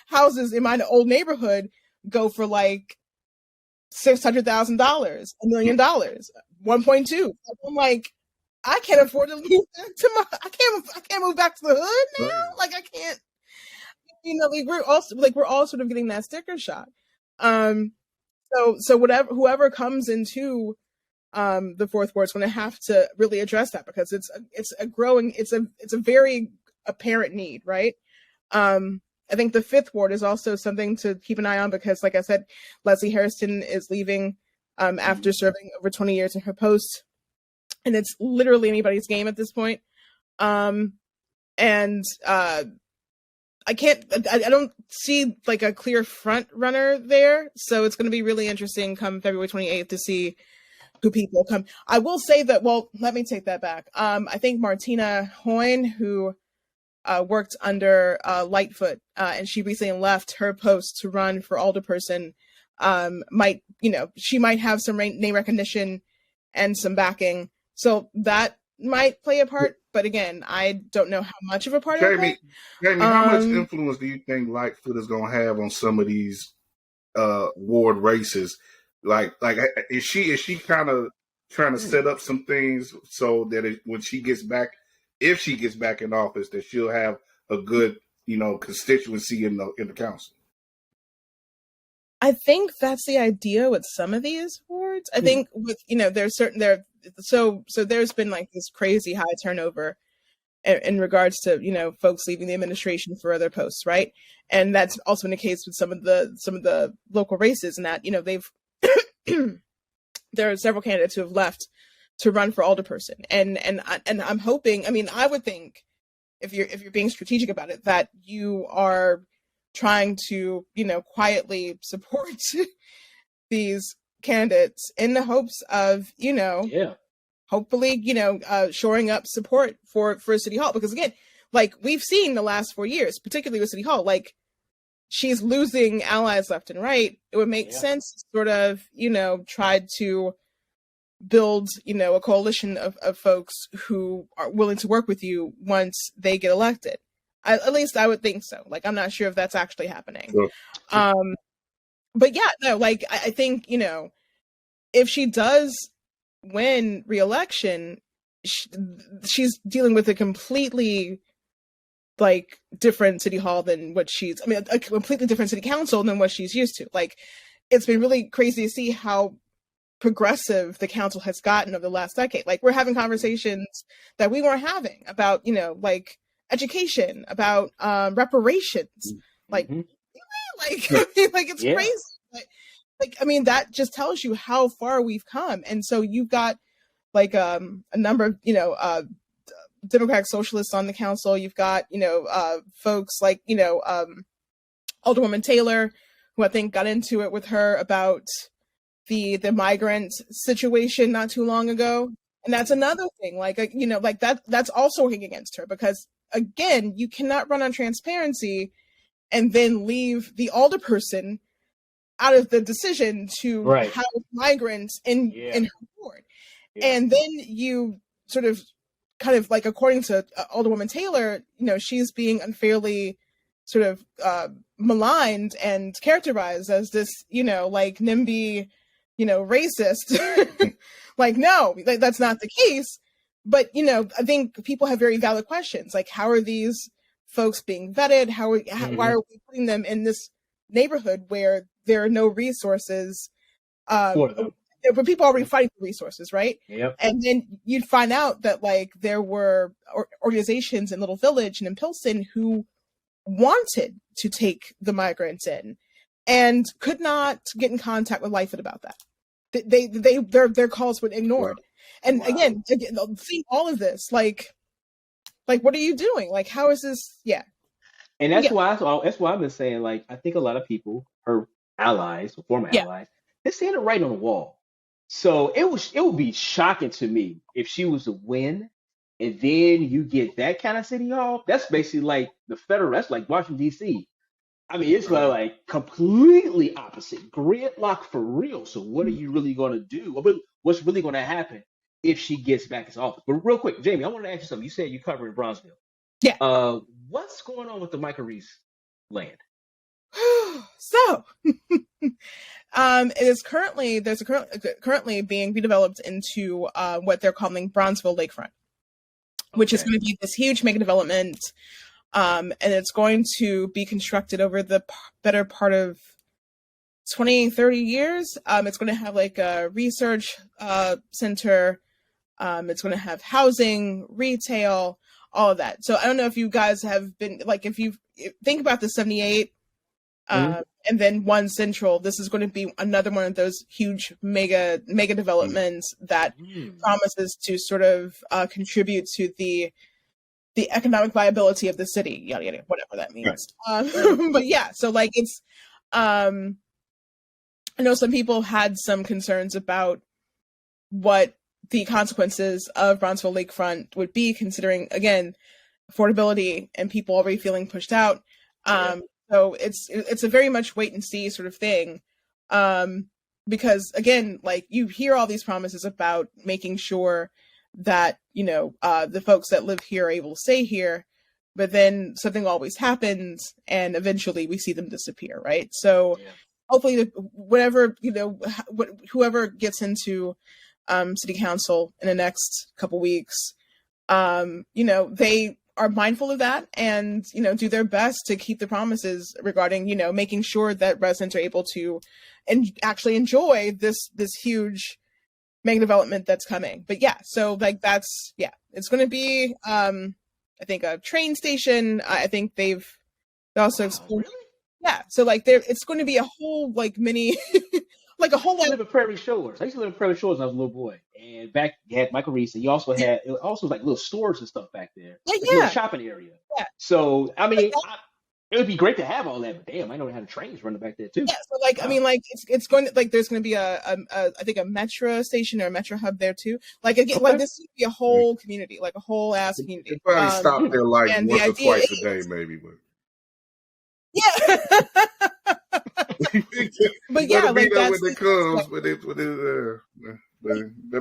houses in my old neighborhood go for $600,000, $1 million, 1.2. I'm I can't afford to move to I can't move back to the hood now. I can't. We're all sort of getting that sticker shock. So whoever comes into the 4th Ward is going to have to really address that, because it's a very apparent need, right? I think the 5th Ward is also something to keep an eye on, because, like I said, Leslie Hairston is leaving after serving over 20 years in her post, and it's literally anybody's game at this point. I don't see a clear front runner there, so it's going to be really interesting come February 28th to see who people come. I will say that, well, let me take that back. I think Martina Hoyne, who worked under Lightfoot, and she recently left her post to run for alderperson. She might have some name recognition and some backing, so that might play a part. But again, I don't know how much of a part it'll play. Jamie, how much influence do you think Lightfoot is going to have on some of these ward races? Like, is she kind of trying to set up some things so that when she gets back, if she gets back in office, that she'll have a good, constituency in the council? I think that's the idea with some of these wards. I think with there's been like this crazy high turnover in regards to folks leaving the administration for other posts, right? And that's also been the case with some of the local races, and that they've there are several candidates who have left to run for alderperson, and I'm hoping. I mean, I would think if you're being strategic about it, that you are trying to quietly support these candidates in the hopes of hopefully shoring up support for City Hall, because again, like we've seen the last 4 years, particularly with City Hall, like she's losing allies left and right. It would make sense to sort of try to build a coalition of folks who are willing to work with you once they get elected. At least I would think so. Like, I'm not sure if that's actually happening. Sure. But yeah, no, like, I think, if she does win re-election, she's dealing with a completely, like, different city hall than what a completely different city council than what she's used to. Like, it's been really crazy to see how progressive the council has gotten over the last decade. Like, we're having conversations that we weren't having about, like, education, about reparations, like it's crazy. Like I mean, that just tells you how far we've come. And so you've got like a number of Democratic socialists on the council. You've got folks like Alderwoman Taylor, who I think got into it with her about the migrant situation not too long ago. And that's another thing, like that's also working against her, because again, you cannot run on transparency and then leave the alderperson out of the decision to house migrants in her ward. And then you sort of kind of like, according to Alderwoman Taylor, she's being unfairly sort of maligned and characterized as this, like NIMBY, racist. Like, no, that's not the case. But, I think people have very valid questions. Like, how are these folks being vetted? Why are we putting them in this neighborhood where there are no resources? But people are already fighting for resources, right? Yep. And then you'd find out that, like, there were organizations in Little Village and in Pilsen who wanted to take the migrants in and could not get in contact with Lightfoot about that. Their calls were ignored. Wow. And again, seeing all of this, like, what are you doing? Like, how is this? Yeah. And that's why I've been saying, like, I think a lot of people, her allies, former allies, they're seeing it right on the wall. So it would be shocking to me if she was to win, and then you get that kind of city hall. That's basically like the federal. That's like Washington D.C. I mean, it's like completely opposite. Gridlock for real. So what are you really going to do? What's really going to happen if she gets back into office? But real quick, Jamie, I want to ask you something. You said you covered in Bronzeville. Yeah. What's going on with the Michael Reese land? So, it is currently being redeveloped into what they're calling Bronzeville Lakefront, which is going to be this huge mega development. And it's going to be constructed over the better part of 20, 30 years. It's going to have like a research center. It's going to have housing, retail, all of that. So I don't know if you guys have been, like, if you think about the 78 and then One Central, this is going to be another one of those huge mega developments that promises to sort of contribute to the economic viability of the city, yada yada, whatever that means. Right. But yeah, so like it's, I know some people had some concerns about what the consequences of Bronzeville Lakefront would be, considering, again, affordability and people already feeling pushed out. So it's a very much wait and see sort of thing. Because again, like you hear all these promises about making sure that, the folks that live here are able to stay here, but then something always happens and eventually we see them disappear. Right. So hopefully whatever, whoever gets into city council in the next couple weeks, they are mindful of that and, do their best to keep the promises regarding, making sure that residents are able to actually enjoy this huge mega development that's coming. But so like it's going to be, I think a train station. I think they also explored. Really? So like it's going to be a whole like mini, like a whole lot. I live in Prairie Shores. I used to live in Prairie Shores when I was a little boy. And back, you had Michael Reese, and you also had, it also was like little stores and stuff back there. Like a little shopping area. So, I mean, it would be great to have all that, but damn, I know how the trains running back there too. So like, I mean, like it's going to, like, there's going to be I think a metro station or a metro hub there too. Like again, like this would be a whole community, like a whole ass community. They probably stop there like once or twice a day, maybe. But but like that's when it comes, but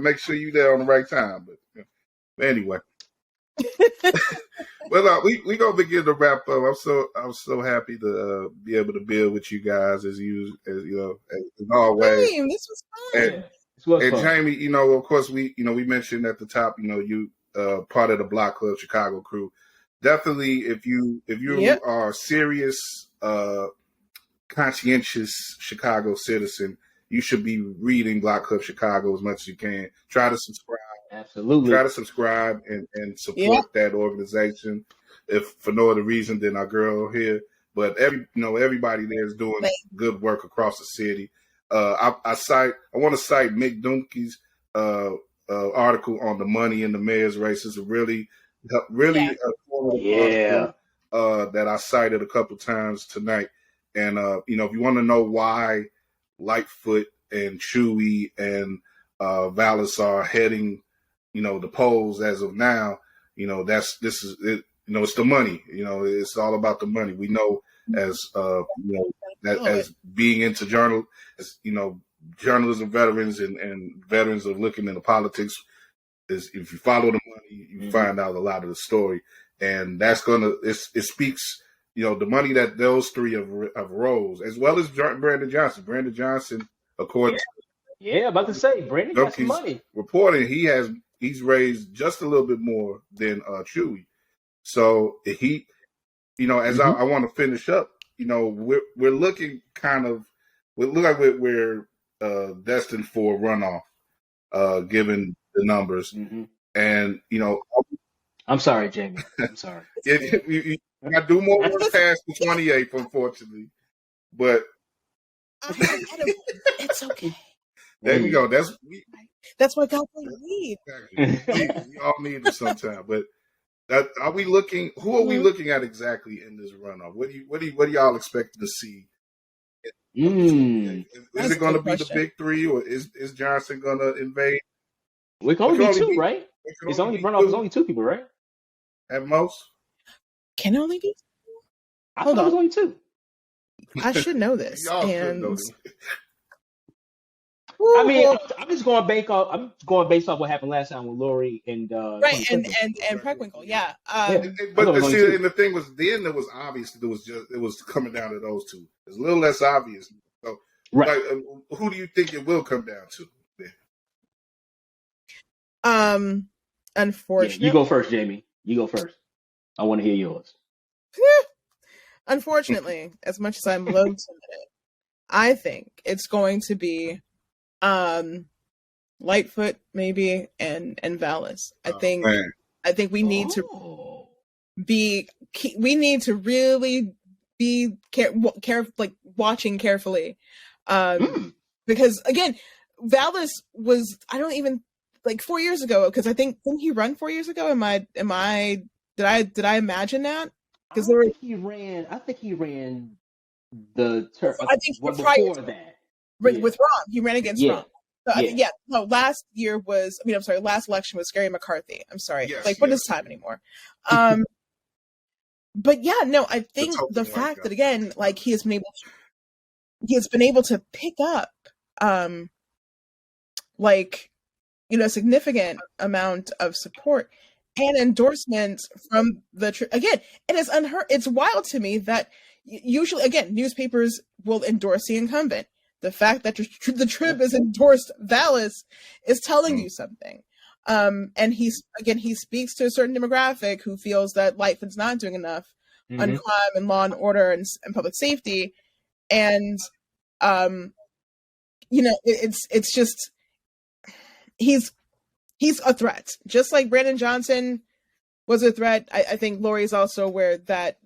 make sure you're there on the right time. But anyway. Well, we gonna begin to wrap up. I'm so happy to be able to build with you guys as always. Hey, this was fun. And Jamie, of course we mentioned at the top, you part of the Block Club Chicago crew. Definitely, if you are a serious, conscientious Chicago citizen, you should be reading Block Club Chicago as much as you can. Try to subscribe. Absolutely. Try to subscribe and support that organization, if for no other reason than our girl here. But everybody there is doing good work across the city. I want to cite Mick Dumke's article on the money in the mayor's race. It's a really article that I cited a couple times tonight. And if you want to know why Lightfoot and Chewy and Vallis are heading the polls as of now, it's the money. It's all about the money. We know as as being into journalism veterans and veterans of looking into politics, is if you follow the money, you find out a lot of the story, and that's it speaks. The money that those three have rose, as well as Brandon Johnson. Brandon Johnson, according to about to say, Brandon got some money. Reporting he's raised just a little bit more than Chewy. So he, as I want to finish up, we're looking like we're destined for a runoff, given the numbers, and I'm sorry, Jamie. I'm sorry. I do more work past the 28th, unfortunately, but it's okay. There we go. That's what God need. Exactly. We all need it sometime. But are we looking? Who are we looking at exactly in this runoff? What do y'all expect to see? Is it going to be the big three, or is Johnson going to invade? We can only be two, right? It's only runoff. It's only two people, right? At most. Can only be. I thought it was only two. I should know this. I mean, I'm just going based off what happened last time with Lori and right and Preckwinkle, But the thing was, then it was obvious that it was coming down to those two. It's a little less obvious. So, who do you think it will come down to? Unfortunately, you go first, Jamie. You go first. I want to hear yours. Unfortunately, as much as I'm loath to admit it, I think it's going to be Lightfoot maybe and Vallis. I think we need to we need to really be watching carefully, because again, Vallis was, I don't even, like 4 years ago, because I think, didn't he run 4 years ago? Did I imagine that? Because I think he ran the term. I think before that. With Ron, he ran against Ron. So last year was, last election was Gary McCarthy. I'm sorry. What is time anymore? But yeah, no, I think the fact that again, like he has been able to pick up, like, you know, a significant amount of support and endorsement from the again, it is unheard. It's wild to me that usually, again, newspapers will endorse the incumbent. The fact that the Trib has endorsed Vallis is telling you something. And he speaks to a certain demographic who feels that Lightfoot's not doing enough on crime and law and order and public safety. And, you know, it's just, he's a threat. Just like Brandon Johnson was a threat, I think Lori's also aware that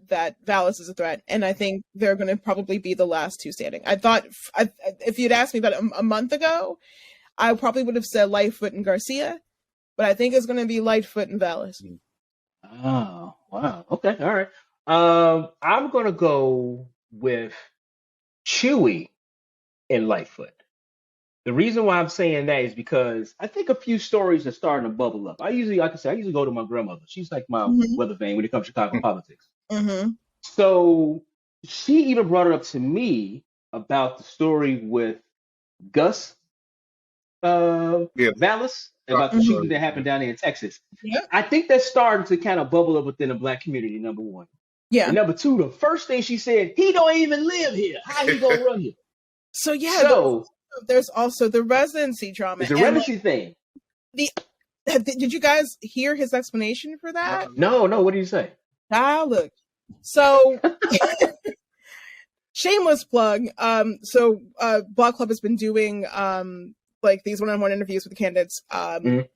Vallis is a threat, and I think they're going to probably be the last two standing. I thought, if you'd asked me about it a month ago, I probably would have said Lightfoot and Garcia, but I think it's going to be Lightfoot and Vallis. Oh, wow. Okay, all right. I'm going to go with Chewy and Lightfoot. The reason why I'm saying that is because I think a few stories are starting to bubble up. I usually go to my grandmother. She's like my weather vane when it comes to Chicago politics. So she even brought it up to me about the story with Gus Vallis, about the shooting that happened down there in Texas. I think that's starting to kind of bubble up within the Black community, number one. And number two, the first thing she said, he don't even live here. How he gonna run here? So there's also the residency drama. It's a residency thing. Did you guys hear his explanation for that? No. What did you say? Look. So shameless plug. Blog Club has been doing like these one-on-one interviews with the candidates. And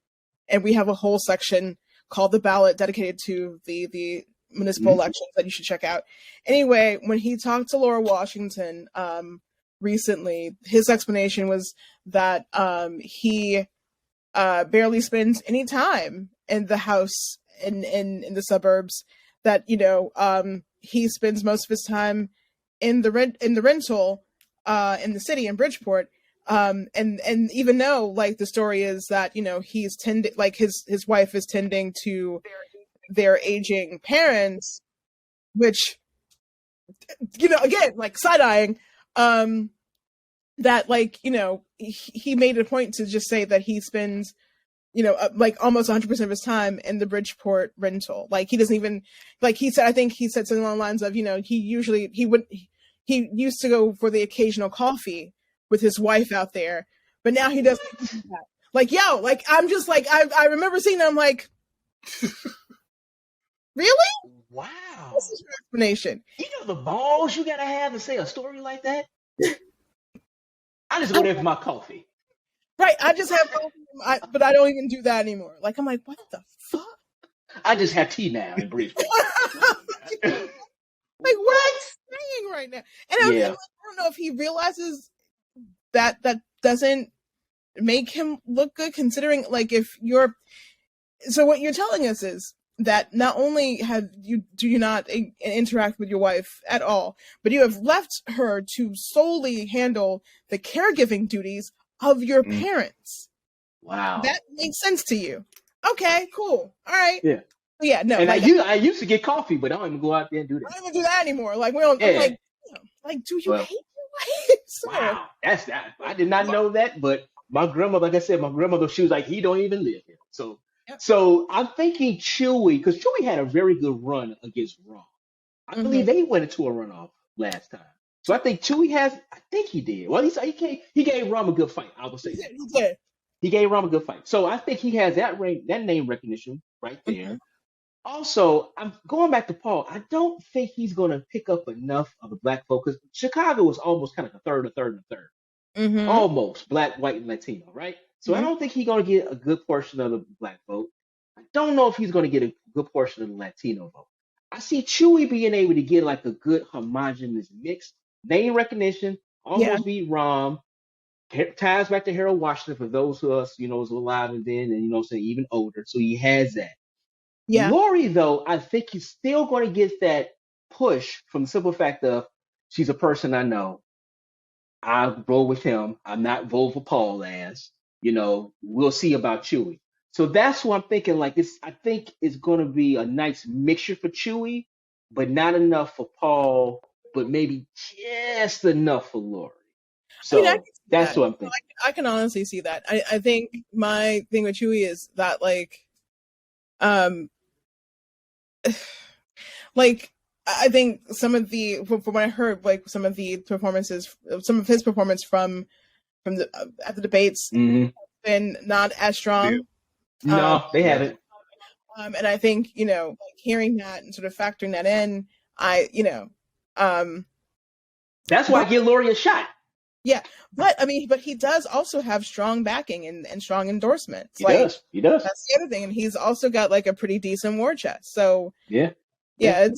we have a whole section called The Ballot dedicated to the municipal elections that you should check out. Anyway, when he talked to Laura Washington recently, his explanation was that he barely spends any time in the house in the suburbs, that, you know, he spends most of his time in the rental in the city in Bridgeport. And even though, like, the story is that, you know, he's like his wife is tending to their aging parents, which, you know, again, like side-eyeing, that, like, you know, he made a point to just say that he spends, you know, like almost 100% of his time in the Bridgeport rental. Like, he doesn't even, like he said, I think he said something along the lines of, you know, he used to go for the occasional coffee with his wife out there, but now he doesn't do that. Like, yo, like, I'm just like, I remember seeing that, I'm like, really? Wow. This is your explanation. You know the balls you gotta have to say a story like that? I just go there for my coffee. Right, I just have coffee, but I don't even do that anymore. Like, I'm like, what the fuck? I just have tea now in Bridgeport. Like, what am I saying right now? And I don't know if he realizes that doesn't make him look good, considering, like, so what you're telling us is that not only do you not interact with your wife at all, but you have left her to solely handle the caregiving duties of your parents. Wow. That makes sense to you. Okay, cool. All right. Yeah, no. And like, I used to get coffee, but I don't even go out there and do that. I don't even do that anymore. Like, we don't, I'm like, do you hate your wife? Wow. That's that. I did not know that, but my grandmother, like I said, she was like, he don't even live here. So I'm thinking Chewy, because Chewy had a very good run against Raw. I believe they went into a runoff last time. So I think Chewy I think he did. Well, he gave Rom a good fight. I would say that. He did. He gave Rom a good fight. So I think he has that name recognition right there. Also, I'm going back to Paul. I don't think he's going to pick up enough of the Black folk, because Chicago was almost kind of a third. Almost Black, white, and Latino, right? So I don't think he's going to get a good portion of the Black vote. I don't know if he's going to get a good portion of the Latino vote. I see Chewy being able to get like a good homogenous mix. Name recognition, almost beat Rom. Ties back to Harold Washington for those of us, you know, who's alive and then, and, you know, say even older. So he has that. Yeah. Lori, though, I think he's still going to get that push from the simple fact of she's a person I know. I roll with him. I'm not voting for Paul as, you know, we'll see about Chewy. So that's what I'm thinking. Like, I think it's going to be a nice mixture for Chewy, but not enough for Paul, but maybe just enough for Lori. So that's what I'm thinking. I can honestly see that. I think my thing with Chewie is that like I think some of the from what I heard, like some of his performance from the at the debates been not as strong. No, they haven't. And I think hearing that and sort of factoring that in, that's why I give Lori a shot. Yeah, but he does also have strong backing and strong endorsements. He does. That's the other thing, and he's also got like a pretty decent war chest. So it's. I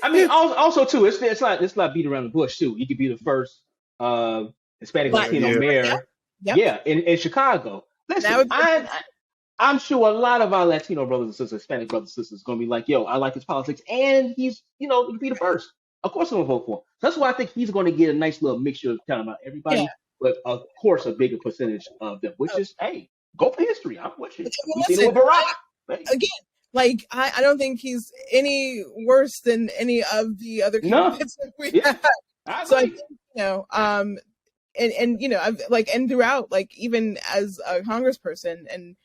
mean, also too, it's not beat around the bush too. He could be the first Hispanic Latino mayor. In Chicago. Listen, I'm sure a lot of our Latino brothers and sisters, Hispanic brothers and sisters, are gonna be like, "Yo, I like his politics," and he's, he could be the first. Of course, I'm gonna vote for him. That's why I think he's going to get a nice little mixture of kind of about everybody, but of course, a bigger percentage of them, which is, hey, go for history. I'm with you. You see it with Barack. Again, I don't think he's any worse than any of the other candidates that we have. So I think, and throughout, like even as a congressperson and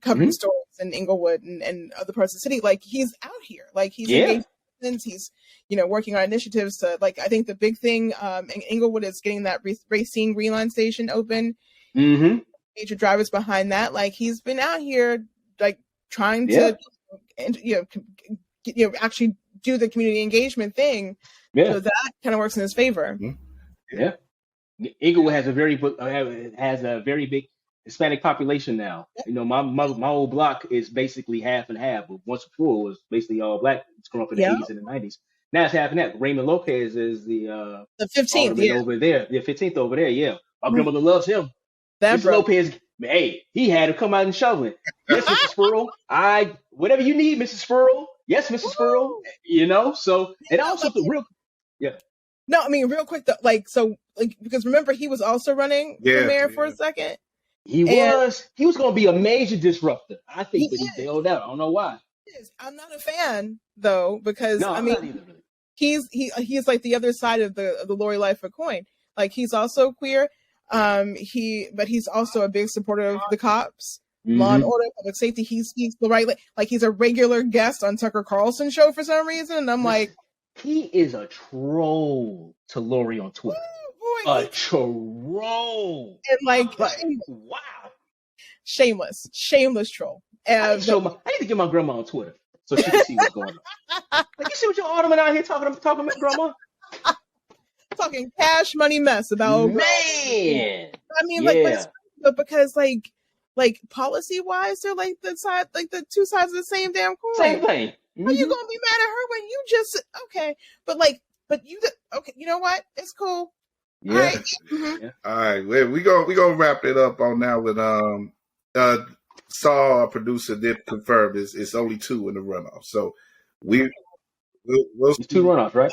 covering stories in Inglewood and other parts of the city, like he's out here, like he's engaged. He's working on initiatives to, like, I think the big thing in Inglewood is getting that Racine Green Line station open. Major drivers behind that, like he's been out here like trying to actually do the community engagement thing. So that kind of works in his favor. Inglewood has a very big Hispanic population now. My old block is basically half and half. But once before it was basically all black. It's grown up in the 80s and the 90s. Now it's half and half. Raymond Lopez is the 15th over there. The 15th over there. Yeah, my grandmother loves him. Mr. Lopez, hey, he had to come out and shoveling. Yes, Mrs. Spruiel. Whatever you need, Mrs. Spruiel. Yes, Mrs. Spruiel. So and also the real. No, I mean real quick though, because remember he was also running for mayor for a second. He was going to be a major disruptor, I think, but he failed out. I don't know why. I'm not a fan though, because he's like the other side of the Lori Lightfoot coin. Like he's also queer, but he's also a big supporter of the cops, law and order, public safety. He speaks the right, like he's a regular guest on Tucker Carlson's show for some reason, and I'm like, he is a troll to Lori on Twitter. A troll. And wow. Shameless troll. I need to get my grandma on Twitter so she can see what's going on. Like, you see what your alderman out here talking about, grandma? Talking cash money mess about man. I mean, but because like policy wise, they're like the two sides of the same damn coin. Same thing. Are you gonna be mad at her when you just but you okay? You know what? It's cool. Yeah. All right. All right. Well, we gonna wrap it up on now with Saul, our producer, did confirm it's only 2 in the runoff. So we'll see. 2 runoffs, right?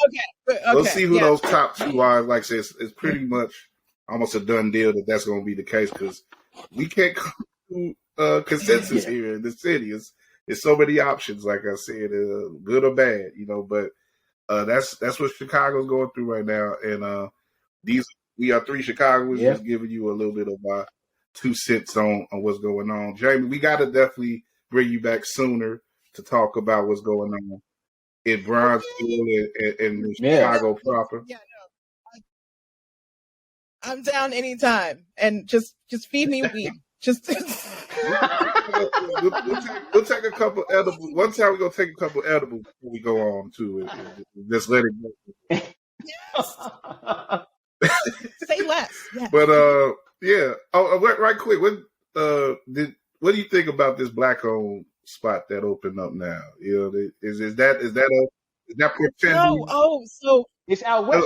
Okay. We'll see who those top 2 are. Like I said, it's pretty much almost a done deal that's going to be the case because we can't come to consensus here in the city. It's so many options. Like I said, good or bad, But that's what Chicago's going through right now, and we are 3 Chicagoans just giving you a little bit of our 2 cents on what's going on. Jamie, we got to definitely bring you back sooner to talk about what's going on in Bronzeville and Chicago proper. Yeah, no, I'm down anytime, and just feed me weed. Just we'll take a couple edibles. One time we're gonna take a couple edibles before we go on to it. Just let it go. Say less. Yeah. But right quick. What do you think about this black-owned spot that opened up now? Is that pretending? So it's out west.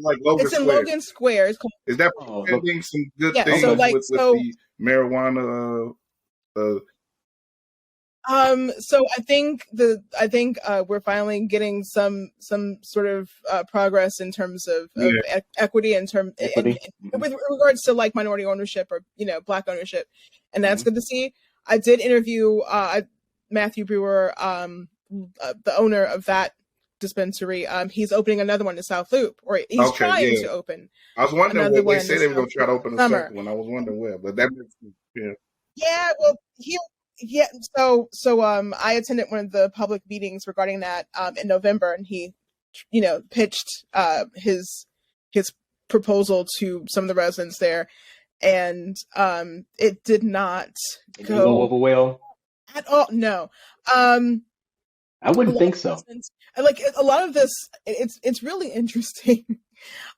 Like Logan it's in Square. Logan Square. Is that pretending some good things with the marijuana? So I think we're finally getting some sort of progress in terms of equity with regards to like minority ownership or black ownership, and that's good to see. I did interview Matthew Brewer the owner of that dispensary, he's opening another one in South Loop, or he's trying to open. I was wondering when they said they were going to try to open a second one. I was wondering where, but that makes sense. Yeah. Yeah, well, So I attended one of the public meetings regarding that in November, and he, pitched his proposal to some of the residents there, and it did not go over well at all. No, I wouldn't think so. Like a lot of this, it's really interesting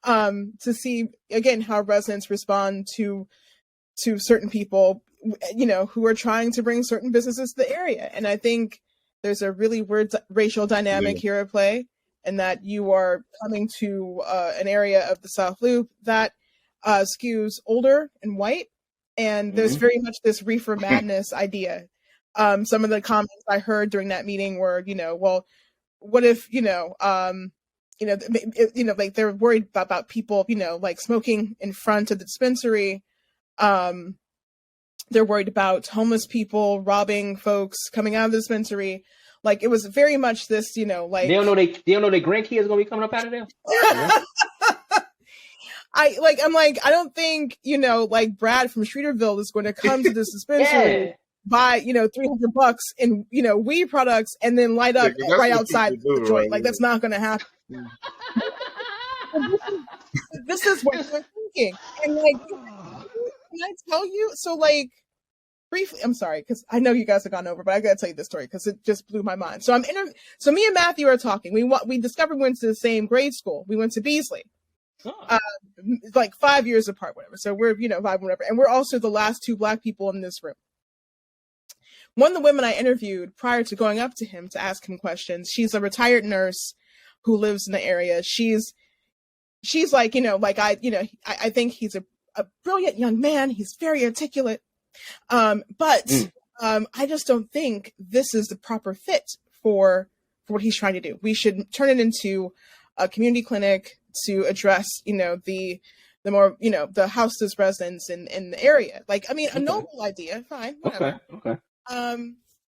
to see again how residents respond to certain people, who are trying to bring certain businesses to the area. And I think there's a really weird racial dynamic here at play, and that you are coming to an area of the South Loop that skews older and white. And there's very much this reefer madness idea. Some of the comments I heard during that meeting were, well, what if, like they're worried about people, like smoking in front of the dispensary. They're worried about homeless people robbing folks coming out of the dispensary. Like it was very much this, like they don't know their grandkids gonna be coming up out of there. I don't think, like Brad from Streeterville is going to come to this dispensary, buy, $300 in, weed products and then light up right outside the joint. Right? Like that's not going to happen. This is what they're thinking. And like, can I tell you? So like briefly, I'm sorry, because I know you guys have gone over, but I got to tell you this story because it just blew my mind. So so me and Matthew are talking. We discovered we went to the same grade school. We went to Beasley. Like 5 years apart, whatever. So we're, 5, whatever. And we're also the last 2 Black people in this room. One of the women I interviewed prior to going up to him to ask him questions, she's a retired nurse who lives in the area. She's like, I think he's a brilliant young man. He's very articulate. But I just don't think this is the proper fit for what he's trying to do. We should turn it into a community clinic to address, the more, the houseless residents in the area. Like, I mean, a noble idea, fine, whatever. Okay.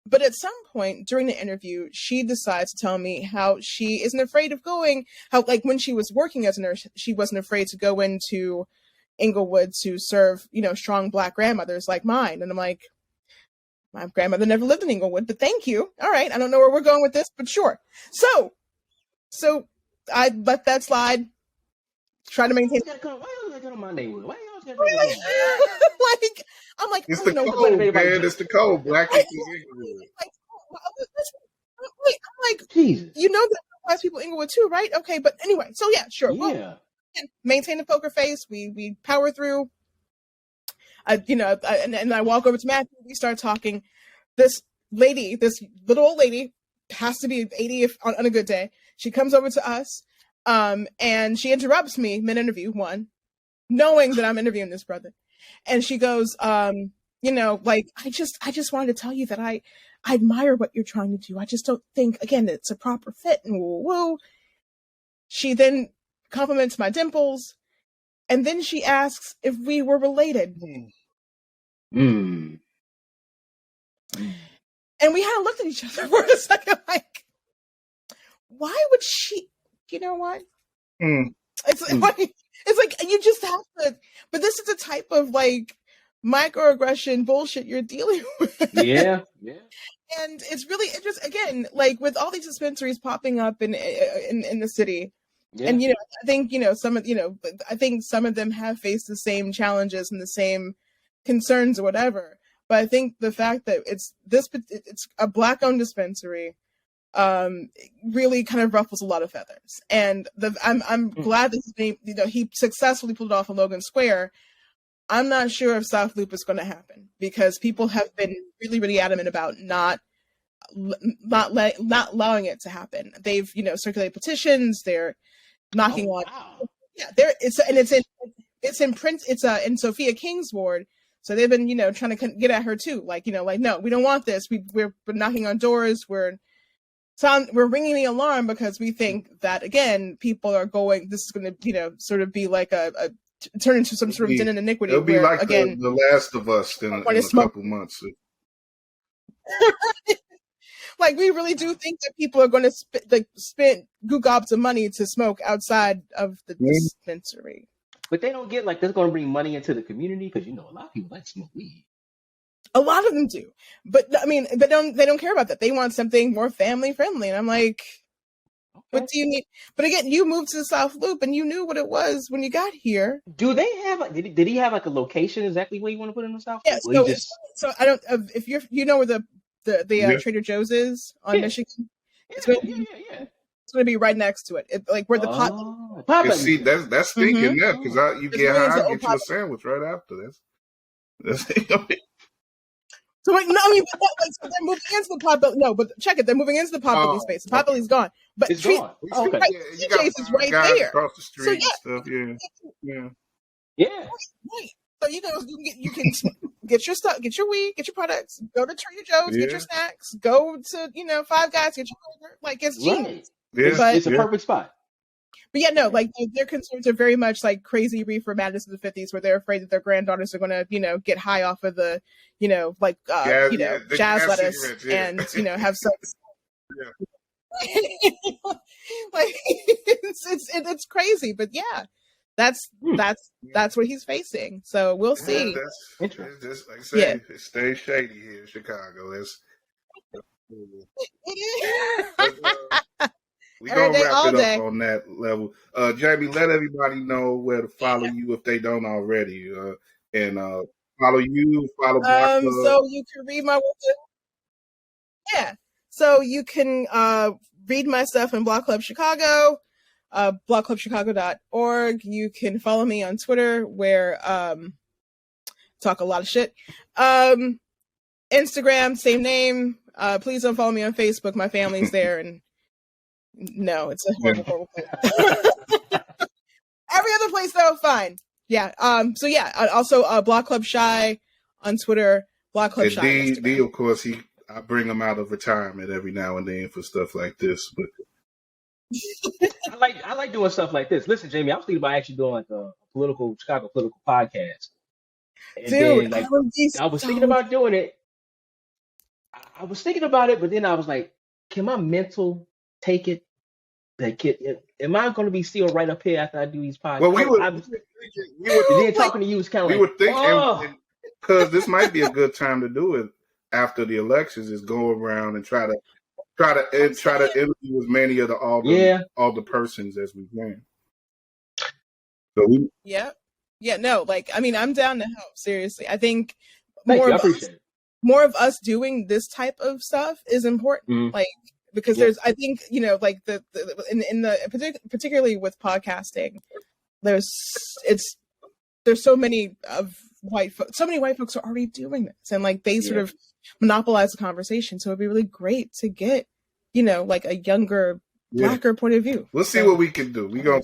But at some point during the interview, she decides to tell me how she isn't afraid of going, how like when she was working as a nurse, she wasn't afraid to go into Inglewood to serve, strong Black grandmothers like mine. And I'm like, my grandmother never lived in Inglewood, but thank you. All right. I don't know where we're going with this, but sure. So I let that slide. Try to maintain. Why y'all go to my neighborhood? Why y'all really? Like, I'm like, it's the cold, man. It's the cold. Black people. I'm like, Jesus. That Black people in Inglewood too, right? Okay, but anyway, so yeah, sure. Yeah. Well, maintain the poker face. We power through. And I walk over to Matthew. We start talking. This lady, this little old lady, has to be 80 if on a good day. She comes over to us, and she interrupts me mid-interview, knowing that I'm interviewing this brother. And she goes, like, I just wanted to tell you that I admire what you're trying to do. I just don't think, again, it's a proper fit and woo. She then compliments my dimples, and then she asks if we were related. And we had looked at each other for a second, like, why would she? You know what? It's like you just have to. But this is the type of like microaggression bullshit you're dealing with. Yeah. And it's really interesting. Again, like with all these dispensaries popping up in the city, and I think I think some of them have faced the same challenges and the same concerns or whatever. But I think the fact that it's a Black-owned dispensary really kind of ruffles a lot of feathers. And I'm glad that he successfully pulled it off in Logan Square. I'm not sure if South Loop is going to happen because people have been really, really adamant about not allowing it to happen. They've circulated petitions. They're knocking on. Wow. Yeah, it's in print. It's in Sophia King's ward. So they've been trying to get at her too. Like no, we don't want this. We're knocking on doors. We're ringing the alarm because we think that again people are going. This is going to sort of be like a turn into some sort of sin and iniquity. It'll be like again, the Last of Us in a couple months. Like, we really do think that people are going to spend gobs of money to smoke outside of the dispensary. But they don't get like that's going to bring money into the community because a lot of people like to smoke weed. A lot of them do, but I mean, they don't care about that. They want something more family friendly, and I'm like, okay. What do you need? But again, you moved to the South Loop, and you knew what it was when you got here. Do they have? Did he have like a location exactly where you want to put in the South Loop? Yeah, so I don't. If where the Trader Joe's is on Michigan, it's going to be right next to it. Like where the pot. See, that's thinking that because you get high, get you a sandwich right after. That's So like, no, I mean, so they're moving into the Potbelly. No, but check it. They're moving into the Potbelly space. The Potbelly's gone, but it's gone. Okay. TJ's is right there. Across the street and stuff. Yeah. Right. So you can get your stuff, get your weed, get your products, go to Trader Joe's, get your snacks, go to Five Guys, get your burger. Like, it's genius. Yeah. It's a perfect spot. But yeah, no, like their concerns are very much like crazy reefer madness of the 50s, where they're afraid that their granddaughters are going to, get high off of the, jazz lettuce and, have sex. Like it's crazy, but yeah, that's what he's facing. So we'll see. That's just like I say, it stays shady here in Chicago. We're going to wrap it up on that level. Jamie, let everybody know where to follow you if they don't already. And follow you, follow Block Club. So you can read my work. Yeah. So you can read my stuff in Block Club Chicago, blockclubchicago.org. You can follow me on Twitter where talk a lot of shit. Instagram, same name. Please don't follow me on Facebook. My family's there, and no, it's a horrible place. Every other place though, fine. Yeah. So yeah. Also, Block Club Shy on Twitter. Block Club Shy. D, of course, I bring him out of retirement every now and then for stuff like this. But I like doing stuff like this. Listen, Jamie, I was thinking about actually doing like a Chicago political podcast. And dude, then, I was thinking about doing it. I was thinking about it, but then I was like, can my mental take it? Like, am I going to be still right up here after I do these podcasts? Well, talking to you was kind of like, we were thinking, because this might be a good time to do it after the elections, is go around and try to interview as many of all the persons as we can. So no, like, I mean, I'm down to help. Seriously, I think I appreciate it. More of us doing this type of stuff is important. Like, because there's, I think, like particularly with podcasting, there's so many white folks are already doing this, and like they sort of monopolize the conversation. So it'd be really great to get, like a younger, blacker point of view. We'll see what we can do. We're gonna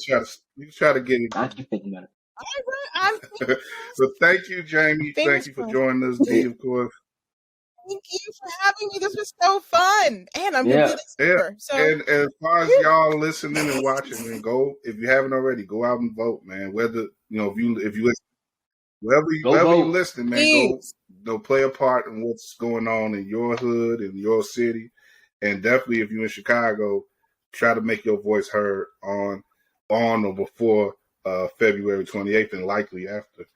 try to get it. I keep thinking about it. So thank you, Jamie. Thank you for joining us, D, of course. Thank you for having me. This was so fun, and I'm gonna do this super. So, and as far as y'all listening and watching, and if you haven't already, go out and vote, man. Whether if you listen, wherever you're listening, man, go play a part in what's going on in your hood, in your city, and definitely if you're in Chicago, try to make your voice heard on or before February 28th, and likely after.